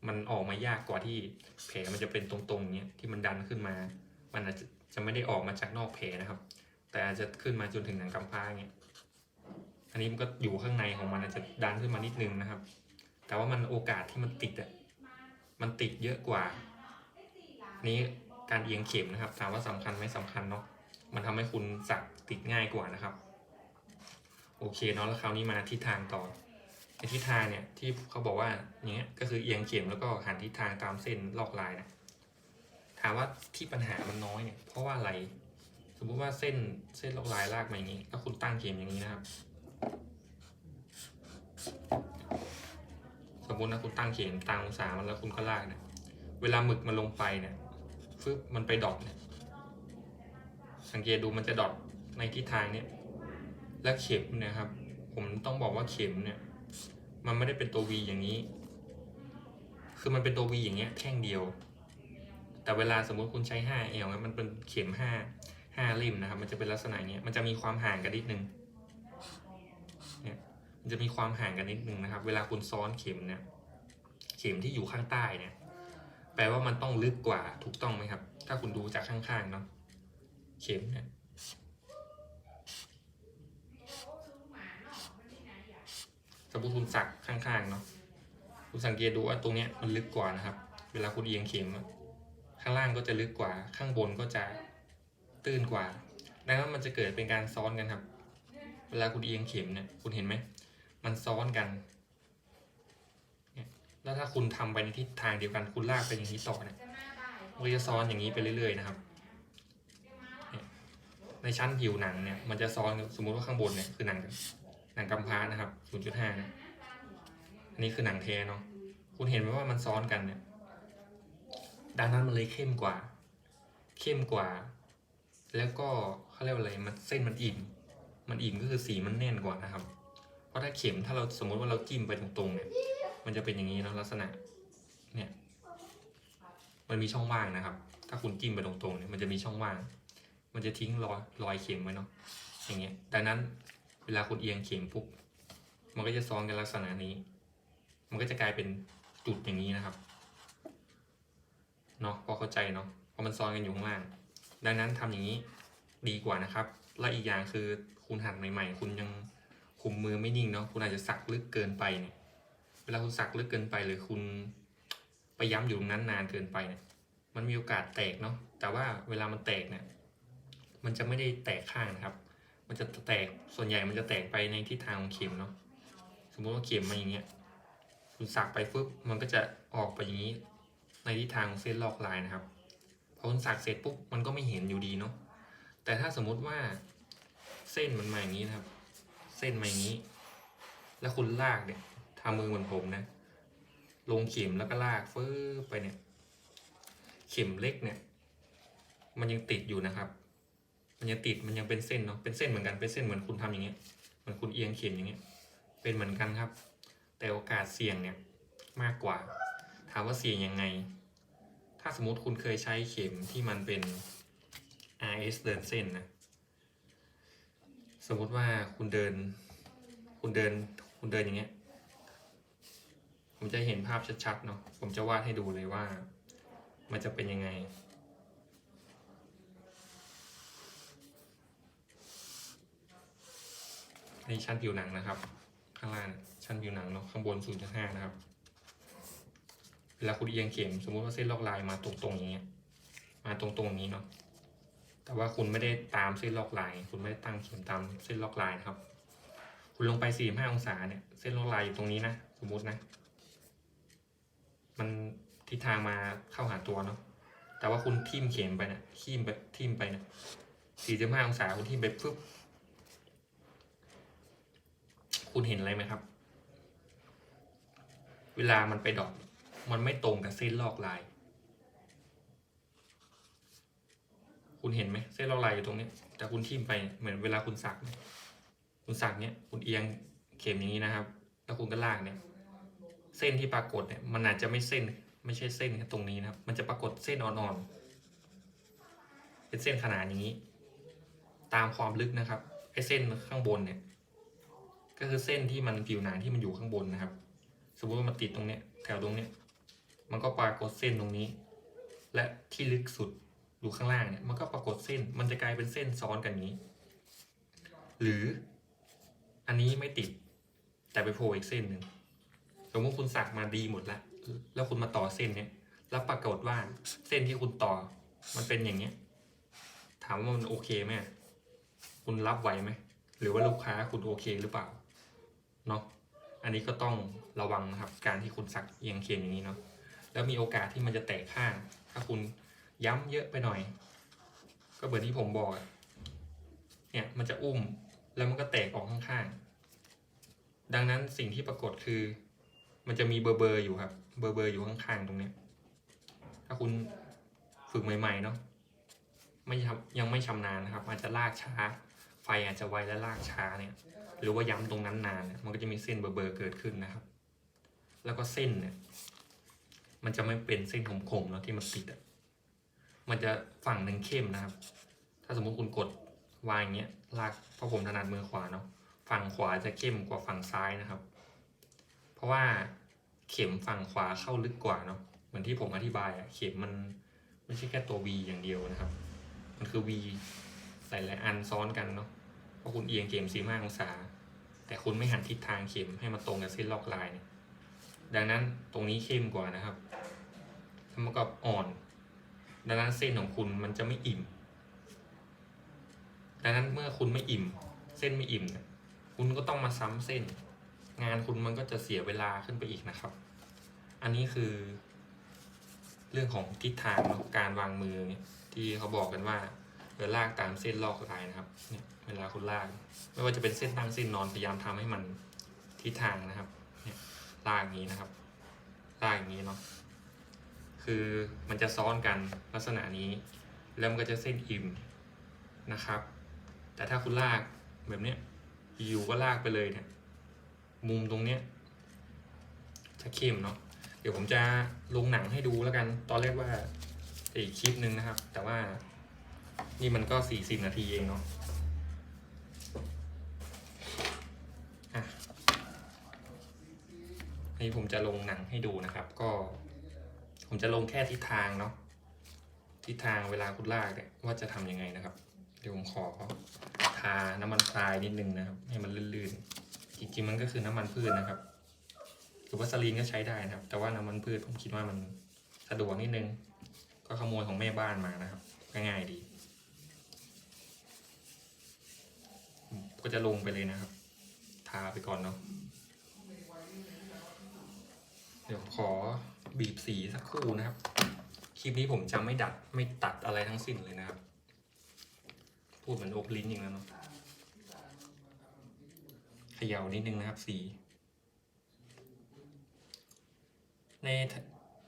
มันออกมายากกว่าที่แผลมันจะเป็นตรงๆเนี้ยที่มันดันขึ้นมามันอาจจะไม่ได้ออกมาจากนอกแผลนะครับแต่อาจจะขึ้นมาจนถึงหนังกำพร้าเงี้ยอันนี้มันก็อยู่ข้างในของมันอาจจะดันขึ้นมานิดนึงนะครับแต่ว่ามันโอกาสที่มันติดอ่ะมันติดเยอะกว่านี้การเอียงเข็มนะครับถามว่าสำคัญไหมสำคัญเนาะมันทำให้คุณสักติดง่ายกว่านะครับโอเคเนาะแล้วคราวนี้มาทิศทางต่อในทิศทางเนี่ยที่เขาบอกว่าอย่างเงี้ยก็คือเอียงเข็มแล้วก็หันทิศทางตามเส้นลอกลายนะถามว่าที่ปัญหามันน้อยเนี่ยเพราะว่าอะไรสมมุติว่าเส้นลอกลายลากมาอย่างนี้แล้วคุณตั้งเข็มอย่างนี้นะครับสมมตินะคุณตั้งเข็มตามองศามันแล้วคุณก็ลากเนี่ยเวลาหมึกมันลงไปเนี่ยฟึบมันไปดอทเนี่ยสังเกตดูมันจะดอทในทิศทางเนี่ยและเข็มเนี่ยครับผมต้องบอกว่าเข็มเนี่ยมันไม่ได้เป็นตัว V อย่างนี้คือมันเป็นตัว V อย่างเงี้ยแท่งเดียวแต่เวลาสมมุติคุณใช้5L มันเป็นเข็ม5ริมนะครับมันจะเป็นลักษณะอย่างเงี้ยมันจะมีความห่างกันนิดนึงเนี่ยมันจะมีความห่างกันนิดนึงนะครับเวลาคุณซ้อนเข็มเนี่ยเข็มที่อยู่ข้างใต้เนี่ยแปลว่ามันต้องลึกกว่าถูกต้องไหมครับถ้าคุณดูจากข้างๆเนาะเข็มเนี่ยสมมติคุณสักข้างๆเนาะคุณสังเกตดูว่าตรงเนี้ยมันลึกกว่านะครับเวลาคุณเอียงเข็มข้างล่างก็จะลึกกว่าข้างบนก็จะตื้นกว่าดังนั้นมันจะเกิดเป็นการซ้อนกันครับเวลาคุณเอียงเข็มเนี่ยคุณเห็นไหมมันซ้อนกันเนี่ยแล้วถ้าคุณทำไปในทิศทางเดียวกันคุณลากไปอย่างนี้ต่อเนี่ยมันจะซ้อนอย่างนี้ไปเรื่อยๆนะครับในชั้นผิวหนังเนี่ยมันจะซ้อนสมมุติว่าข้างบนเนี่ยคือหนัง หนังกำพร้านะครับ 0.5 นะอันนี้คือหนังแท้เนาะคุณเห็นไหมว่ามันซ้อนกันเนี่ยดังนั้นมันเลยเข้มกว่า แล้วก็เขาเรียกว่าอะไรมันเส้นมันอิ่มก็คือสีมันแน่นกว่านะครับเพราะถ้าเข็มถ้าเราสมมติว่าเราจิ้มไปตรงๆเนี่ยมันจะเป็นอย่างนี้เนาะลักษณะเนี่ยมันมีช่องว่างนะครับถ้าคุณจิ้มไปตรงๆเนี่ยมันจะมีช่องว่างมันจะทิ้งรอยเข็มไว้เนาะอย่างเงี้ยดังนั้นเวลาคุณเอียงเข็มปุ๊บมันก็จะซ้อนกันลักษณะนี้มันก็จะกลายเป็นจุดอย่างนี้นะครับเนาะพอเข้าใจเนาะเพราะมันซ้อนกันอยู่ข้างล่างดังนั้นทำอย่างนี้ดีกว่านะครับและอีกอย่างคือคุณหัดใหม่ๆคุณยังคุมมือไม่นิ่งเนาะคุณอาจจะสักลึกเกินไปเนี่ยเวลาคุณสักลึกเกินไปหรือคุณไปย้ำอยู่ตรงนั้นนานเกินไปเนี่ยมันมีโอกาสแตกเนาะแต่ว่าเวลามันแตกเนี่ยมันจะไม่ได้แตกข้างนะครับมันจะแตกส่วนใหญ่มันจะแตกไปในทิศทางของเข็มเนาะสมมติว่าเข็มมาอย่างเงี้ยคุณสักไปปุ๊บมันก็จะออกไปอย่างนี้ในทิศทางของเส้นลอกลายนะครับพอคุณสักเสร็จปุ๊บมันก็ไม่เห็นอยู่ดีเนาะแต่ถ้าสมมุติว่าเส้นมันมาอย่างนี้นะครับเส้นมาอย่างนี้แล้วคุณลากเนี่ยทำมือเหมือนผมนะลงเข็มแล้วก็ลากฟื้ไปเนี่ยเข็มเล็กเนี่ยมันยังติดอยู่นะครับมันยังติดมันยังเป็นเส้นเนาะเป็นเส้นเหมือนกันเป็นเส้นเหมือนคุณทำอย่างเงี้ยเหมือนคุณเอียงเข็มอย่างเงี้ยเป็นเหมือนกันครับแต่โอกาสเสี่ยงเนี่ยมากกว่าถามว่าเสี่ยงยังไงถ้าสมมติคุณเคยใช้เข็มที่มันเป็น RS เดินเส้นนะสมมติว่าคุณเดินอย่างเงี้ยผมจะเห็นภาพชัดๆเนาะผมจะวาดให้ดูเลยว่ามันจะเป็นยังไงในชั้นผิวหนังนะครับข้างล่างชั้นผิวหนังเนาะข้างบน 0.5 นะครับเวลาคุณเอียงเข็มสมมติว่าเส้นลอกลายมาตรงๆอย่างเงี้ยมาตรงๆนี้เนาะแต่ว่าคุณไม่ได้ตามเส้นลอกลายคุณไม่ได้ตั้งเข็มตามเส้นลอกลายนะครับคุณลงไป45 องศาเนี่ยเส้นลอกลายอยู่ตรงนี้นะสมมุตินะมันทิศทางมาเข้าหาตัวเนาะแต่ว่าคุณทิ่มเข็มไปเนี่ยทิ่มไปเนี่ย45 องศาคุณทิ่มไปปึ๊บคุณเห็นอะไรไหมครับเวลามันไปดอทมันไม่ตรงกับเส้นลอกลายคุณเห็นไหมเส้นลอกลายอยู่ตรงนี้แต่คุณทิ่มไปเหมือนเวลาคุณสักเนี่ยคุณเอียงเข็มอย่างนี้นะครับแล้วคุณก็ลากเนี่ยเส้นที่ปรากฏเนี่ยมันอาจจะไม่ใช่เส้นแค่ตรงนี้นะครับมันจะปรากฏเส้นอ่อนๆเป็นเส้นขนาดอย่างนี้ตามความลึกนะครับไอ้เส้นข้างบนเนี่ยก็คือเส้นที่มันผิวหนังที่มันอยู่ข้างบนนะครับสมมติว่ามันติดตรงเนี้ยแถวตรงเนี้ยมันก็ปรากฏเส้นตรงนี้และที่ลึกสุดอยู่ข้างล่างเนี่ยมันก็ปรากฏเส้นมันจะกลายเป็นเส้นซ้อนกันอย่างนี้หรืออันนี้ไม่ติดแต่ไปโผล่อีกเส้นหนึ่งสมมติคุณสักมาดีหมดแล้วคุณมาต่อเส้นเนี้ยแล้วปรากฏว่าเส้นที่คุณต่อมันเป็นอย่างเนี้ยถามว่ามันโอเคไหมคุณรับไหวไหมหรือว่าลูกค้าคุณโอเคหรือเปล่าเนาะอันนี้ก็ต้องระวังนะครับการที่คุณสักเอียงเข็มอย่างนี้เนาะแล้วมีโอกาสที่มันจะแตกข้างถ้าคุณย้ำเยอะไปหน่อยก็เหมือนที่ผมบอกเนี่ยมันจะอุ้มแล้วมันก็แตกออกข้างๆดังนั้นสิ่งที่ปรากฏคือมันจะมีเบอร์อยู่ครับเบอร์อยู่ข้างๆตรงนี้ถ้าคุณฝึกใหม่ๆเนาะยังไม่ชำนาญนะครับอาจจะลากช้าไฟอาจจะไวและลากช้าเนี่ยหรือว่าย้ำตรงนั้นนานเนี่ยมันก็จะมีเส้นเบอร์เกิดขึ้นนะครับแล้วก็เส้นเนี่ยมันจะไม่เป็นเส้นคมๆเนาะที่มันติดอ่ะมันจะฝั่งหนึ่งเข้มนะครับถ้าสมมุติคุณกดวางอย่างเงี้ยลากเพราะผมถนัดมือขวาเนาะฝั่งขวาจะเข้มกว่าฝั่งซ้ายนะครับเพราะว่าเข็มฝั่งขวาเข้าลึกกว่าเนาะเหมือนที่ผมอธิบายอ่ะเข็มมันไม่ใช่แค่ตัว V อย่างเดียวนะครับมันคือ V ใส่หลายอันซ้อนกันเนาะเพราะคุณเอียงเข็ม45 องศาแต่คุณไม่หันทิศทางเข็มให้มาตรงกับเส้นลอกลายเนี่ยดังนั้นตรงนี้เข้มกว่านะครับมันก็อ่อนดังนั้นเส้นของคุณมันจะไม่อิ่มดังนั้นเมื่อคุณไม่อิ่มเส้นไม่อิ่มเนี่ยคุณก็ต้องมาซ้ำเส้นงานคุณมันก็จะเสียเวลาขึ้นไปอีกนะครับอันนี้คือเรื่องของทิศทางเนาะการวางมือเนี่ยที่เขาบอกกันว่า เดินลากตามเส้นลอกลายนะครับเนี่ยเวลาคุณลากไม่ว่าจะเป็นเส้นนั่งเส้นนอนพยายามทำให้มันทิศทางนะครับเนี่ยลากอย่างนี้นะครับลากอย่างนี้เนาะคือมันจะซ้อนกันลักษณะนี้แล้วมันก็จะเส้นอิ่มนะครับแต่ถ้าคุณลากแบบเนี้ยอยู่ก็ลากไปเลยเนี่ยมุมตรงเนี้ยจะเข้มเนาะเดี๋ยวผมจะลงหนังให้ดูแล้วกันตอนแรกว่าอีกคลิปนึงนะครับแต่ว่านี่มันก็40 นาทีเองเนาะนี่ผมจะลงหนังให้ดูนะครับก็ผมจะลงแค่ทิศทางเนาะทิศทางเวลาคุณลากเนี่ยว่าจะทำยังไงนะครับเดี๋ยวผมขอทาน้ำมันพรายนิดนึงนะครับให้มันลื่นๆจริงๆมันก็คือน้ำมันพืชนะครับหรือว่าสลีนก็ใช้ได้นะครับแต่ว่าน้ำมันพืชผมคิดว่ามันสะดวกนิดนึงก็ขโมยของแม่บ้านมานะครับง่ายๆดีก็จะลงไปเลยนะครับทาไปก่อนเนาะเดี๋ยวขอบีบสีสักครู่นะครับคลิปนี้ผมจะไม่ตัดอะไรทั้งสิ้นเลยนะครับพูดเหมือนโอบลิ้นอย่างนั้นเนาะเขย่านิดนึงนะครับสีใน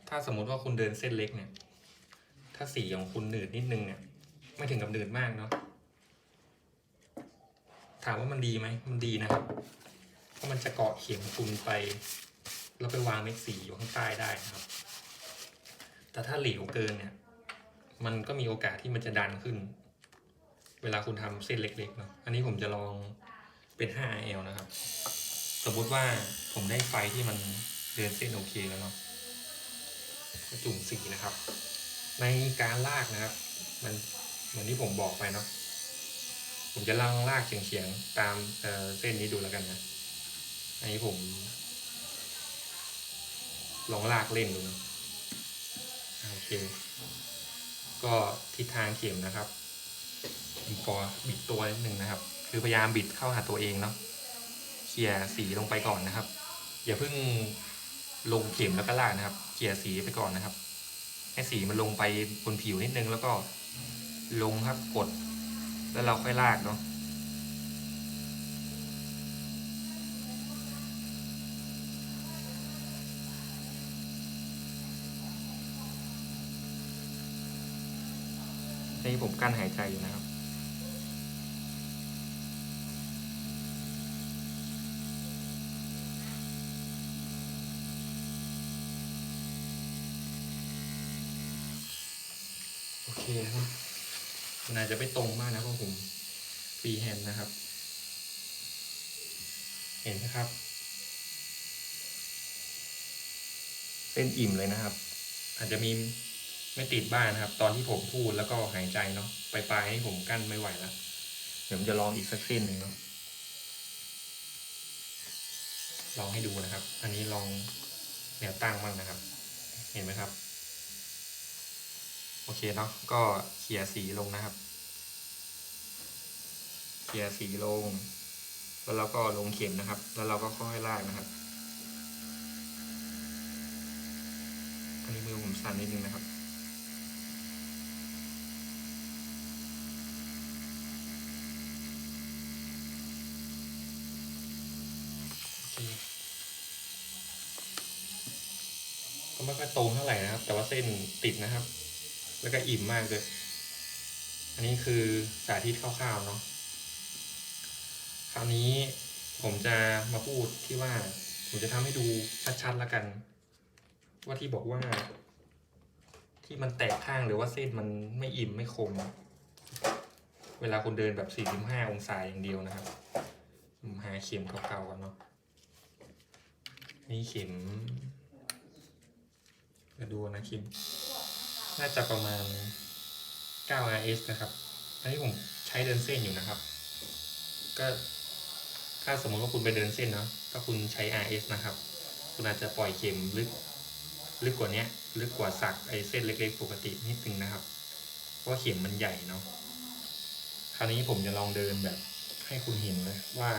ถ้าสมมติว่าคุณเดินเส้นเล็กเนี่ยถ้าสีของคุณหนืดนิดนึงเนี่ยไม่ถึงกับหนืดมากเนาะถามว่ามันดีไหมมันดีนะครับเพราะมันจะเกาะเข็มคุณไปแล้วไปวางเม็ดสีอยู่ข้างใต้ได้นะครับแต่ถ้าเหลวเกินเนี่ยมันก็มีโอกาสที่มันจะดันขึ้นเวลาคุณทำเส้นเล็กๆเนาะอันนี้ผมจะลองเป็น5L นะครับสมมุติว่าผมได้ไฟที่มันเดินเส้นโอเคแล้วเนาะก็จุ่มสีนะครับในการลากนะครับมันเหมือนที่ผมบอกไปเนาะผมจะลากเฉียงๆตามเส้นนี้ดูแล้วกันนะอันนี้ผมลองลากเล่นดูนะโอเคก็ทิศทางเข็มนะครับพอบิดตัวนิดนึงนะครับคือพยายามบิดเข้าหาตัวเองเนาะเขี่ยสีลงไปก่อนนะครับอย่าเพิ่งลงเข็มแล้วก็ลากนะครับเขี่ยสีไปก่อนนะครับให้สีมันลงไปบนผิวนิดนึงแล้วก็ลงครับกดแล้วเราค่อยลากเนาะนี่ผมกั้นหายใจอยู่นะครับโอเคครับมันอาจจะไม่ตรงมากนะเพราะผมฟรีแฮนด์นะครับเห็นไหมครับเส้นอิ่มเลยนะครับอาจจะมีไม่ติดบ้างนะครับตอนที่ผมพูดแล้วก็หายใจเนาะปลายๆให้ผมกั้นไม่ไหวแล้วเดี๋ยวผมจะลองอีกสักเส้นหนึ่งเนาะลองให้ดูนะครับอันนี้ลองแนวตั้งบ้างนะครับเห็นไหมครับโอเคเนาะก็เขี่ยสีลงนะครับเขี่ยสีลงแล้วเราก็ลงเข็มนะครับแล้วเราก็ค่อยลากนะครับอันนี้มือผมสั่นนิดนึงนะครับก็ไม่ค่อยตรงเท่าไหร่นะครับแต่ว่าเส้นติดนะครับแล้วก็อิ่มมากเลยอันนี้คือสาธิตคร่าวๆเนาะคราวนี้ผมจะมาพูดที่ว่าผมจะทำให้ดูชัดๆแล้วกันว่าที่บอกว่าที่มันแตกข้างหรือว่าเส้นมันไม่อิ่มไม่คมเวลาคุณเดินแบบ45 องศาอย่างเดียวนะครับหาเข็มเก่าๆกันเนาะนี่เข็มจะดูนะเข็มน่าจะประมาณ9 RS นะครับอันนี้ผมใช้เดินเส้นอยู่นะครับก็ถ้าสมมติว่าคุณไปเดินเส้นเนาะถ้าคุณใช้ RS นะครับคุณอาจจะปล่อยเข็มลึกกว่านี้ลึกกว่าสักไอเส้นเล็กๆปกตินิดนึงนะครับเพราะว่าเข็มมันใหญ่เนาะคราวนี้ผมจะลองเดินแบบให้คุณเห็นเลยว่า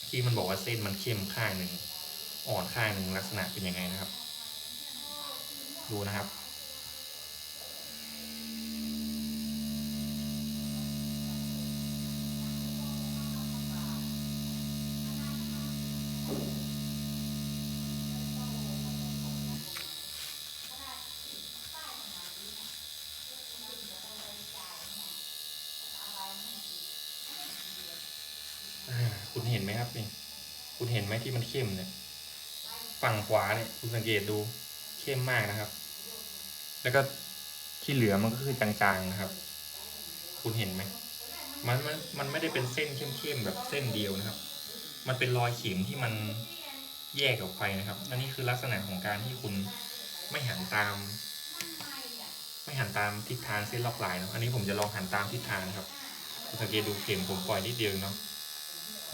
ที่มันบอกว่าเส้นมันเข้มข้างหนึ่งอ่อนข้างหนึ่งลักษณะเป็นยังไงนะครับดูนะครับ ครับนี่คุณเห็นไหมที่มันเข้มเนี่ยฝั่งขวาเนี่ยคุณสังเกตดูเข้มมากนะครับแล้วก็ที่เหลือมันก็คือจางๆนะครับคุณเห็นไหมมันไม่ได้เป็นเส้นเข้มๆแบบเส้นเดียวนะครับมันเป็นรอยเข็มที่มันแยกออกไปนะครับอันนี้คือลักษณะของการที่คุณไม่หันตามทิศทางเส้นลอกลายนะอันนี้ผมจะลองหันตามทิศทางนะครับคุณสังเกตดูเข็มผมปล่อยนิดเดียวเนาะ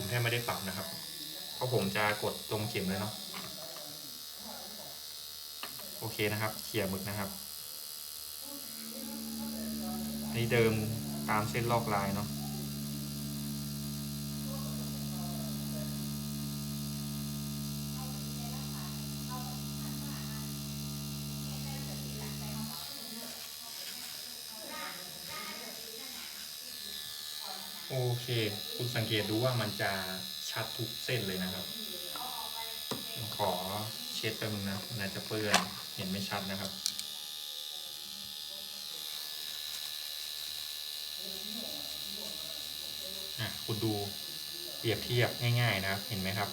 ผมแทบไม่ได้ปรับนะครับเพราะผมจะกดตรงเข็มเลยเนาะโอเคนะครับเขี่ยหมึกนะครับอันนี้เดิมตามเส้นลอกลายเนาะโอเคคุณสังเกตดูว่ามันจะชัดทุกเส้นเลยนะครับขอเช็ดไปมึงนะน่าจะเปื้อนเห็นไม่ชัดนะครับคุณดูเปรียบเทียบง่ายๆนะครับเห็นไหมครับ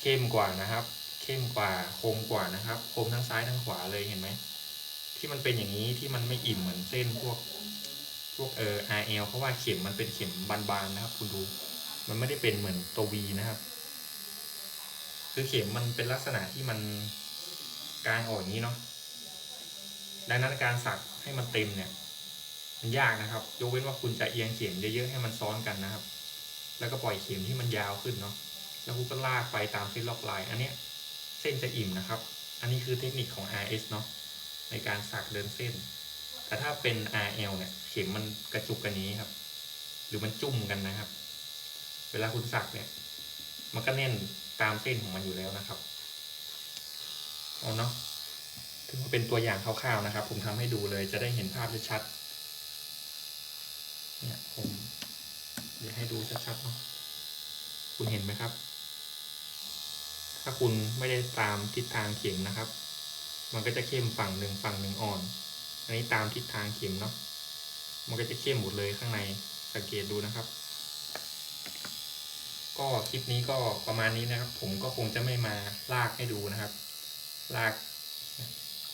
เข้มกว่านะครับเข้มกว่าคมกว่านะครับคมทั้งซ้ายทั้งขวาเลยเห็นไหมที่มันเป็นอย่างนี้ที่มันไม่อิ่มเหมือนเส้นพวกRL เพราะว่าเข็มมันเป็นเข็มบานๆนะครับคุณดูมันไม่ได้เป็นเหมือนตัว V นะครับคือเข็มมันเป็นลักษณะที่มันกลางออกอย่างนี้เนาะดังนั้นการสักให้มันเต็มเนี่ยมันยากนะครับยกเว้นว่าคุณจะเอียงเข็มเยอะๆให้มันซ้อนกันนะครับแล้วก็ปล่อยเข็มที่มันยาวขึ้นเนาะแล้วคุณก็ลากไปตามเส้นลอกลายอันเนี้ยเส้นจะอิ่มนะครับอันนี้คือเทคนิคของ RS เนาะในการสักเดินเส้นแต่ถ้าเป็น RL เนี่ยเข็มมันกระจุกกันนี้ครับหรือมันจุ่มกันนะครับเวลาคุณสักเนี่ยมันก็แน่นตามเส้นของมันอยู่แล้วนะครับเอาเนาะถือว่าเป็นตัวอย่างคร่าวๆนะครับผมทำให้ดูเลยจะได้เห็นภาพชัดๆเนี่ยผมเดี๋ยวให้ดูชัดๆเนาะคุณเห็นไหมครับถ้าคุณไม่ได้ตามทิศทางเข็มนะครับมันก็จะเข้มฝั่งหนึ่งอ่อนอันนี้ตามทิศทางเข็มเนาะมันก็จะเข้มหมดเลยข้างในสังเกตดูนะครับก็คลิปนี้ก็ประมาณนี้นะครับผมก็คงจะไม่มาลากให้ดูนะครับลาก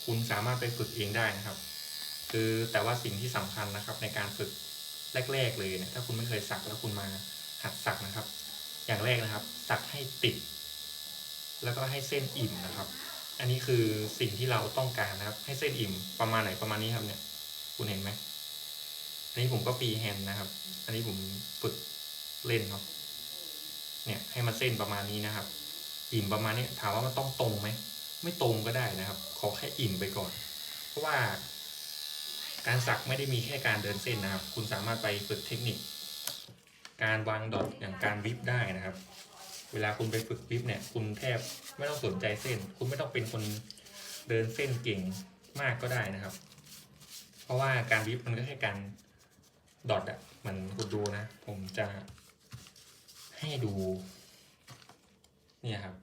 คุณสามารถไปฝึกเองได้นะครับคือแต่ว่าสิ่งที่สำคัญนะครับในการฝึกแรกๆเลยเนี่ยถ้าคุณไม่เคยสักแล้วคุณมาหัดสักนะครับอย่างแรกนะครับสักให้ติดแล้วก็ให้เส้นอิ่มนะครับอันนี้คือสิ่งที่เราต้องการนะครับให้เส้นอิ่มประมาณไหนประมาณนี้ครับเนี่ยคุณเห็นไหมอันนี้ผมก็ฟรีแฮนด์นะครับอันนี้ผมฝึกเล่นเนาะเนี่ยให้มันเส้นประมาณนี้นะครับอิ่มประมาณนี้ถามว่ามันต้องตรงไหมไม่ตรงก็ได้นะครับขอแค่อิ่มไปก่อนเพราะว่าการสักไม่ได้มีแค่การเดินเส้นนะครับคุณสามารถไปฝึกเทคนิคการวางดอทอย่างการวิบได้นะครับเวลาคุณไปฝึกวิบเนี่ยคุณแทบไม่ต้องสนใจเส้นคุณไม่ต้องเป็นคนเดินเส้นเก่งมากก็ได้นะครับเพราะว่าการวิบมันก็แค่การดอทมันคุณดูนะผมจะให้ดูเนี่ยครับ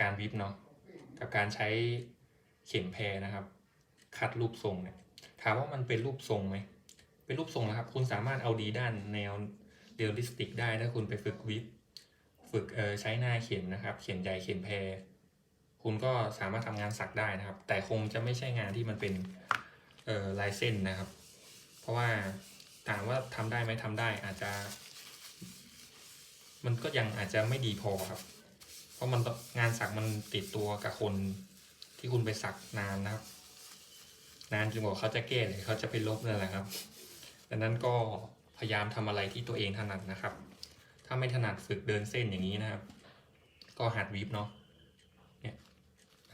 การวิบเนาะกับการใช้เข็มแพรนะครับคัดรูปทรงเนี่ยถามว่ามันเป็นรูปทรงไหมเป็นรูปทรงนะครับคุณสามารถเอาดีด้านแนวเรียลลิสติกได้ถ้าคุณไปฝึกวิบฝึกใช้หน้าเข็มนะครับเข็มใหญ่เข็มแพรคุณก็สามารถทำงานสักได้นะครับแต่คงจะไม่ใช่งานที่มันเป็นลายเส้นนะครับเพราะว่าถามว่าทำได้ไหมทำได้อาจจะมันก็ยังอาจจะไม่ดีพอครับเพราะมันงานสักมันติดตัวกับคนที่คุณไปสักนานนะครับนานจนกว่าเขาจะแก้หรือเขาจะไปลบนั่นแหละครับดังนั้นก็พยายามทำอะไรที่ตัวเองถนัดนะครับถ้าไม่ถนัดฝึกเดินเส้นอย่างนี้นะครับก็หัดวิบเนาะเนี่ย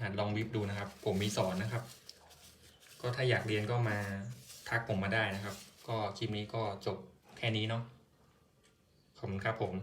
หัดลองวิบดูนะครับผมมีสอนนะครับก็ถ้าอยากเรียนก็มาทักผมมาได้นะครับก็คลิปนี้ก็จบแค่นี้เนาะขอบคุณครับผม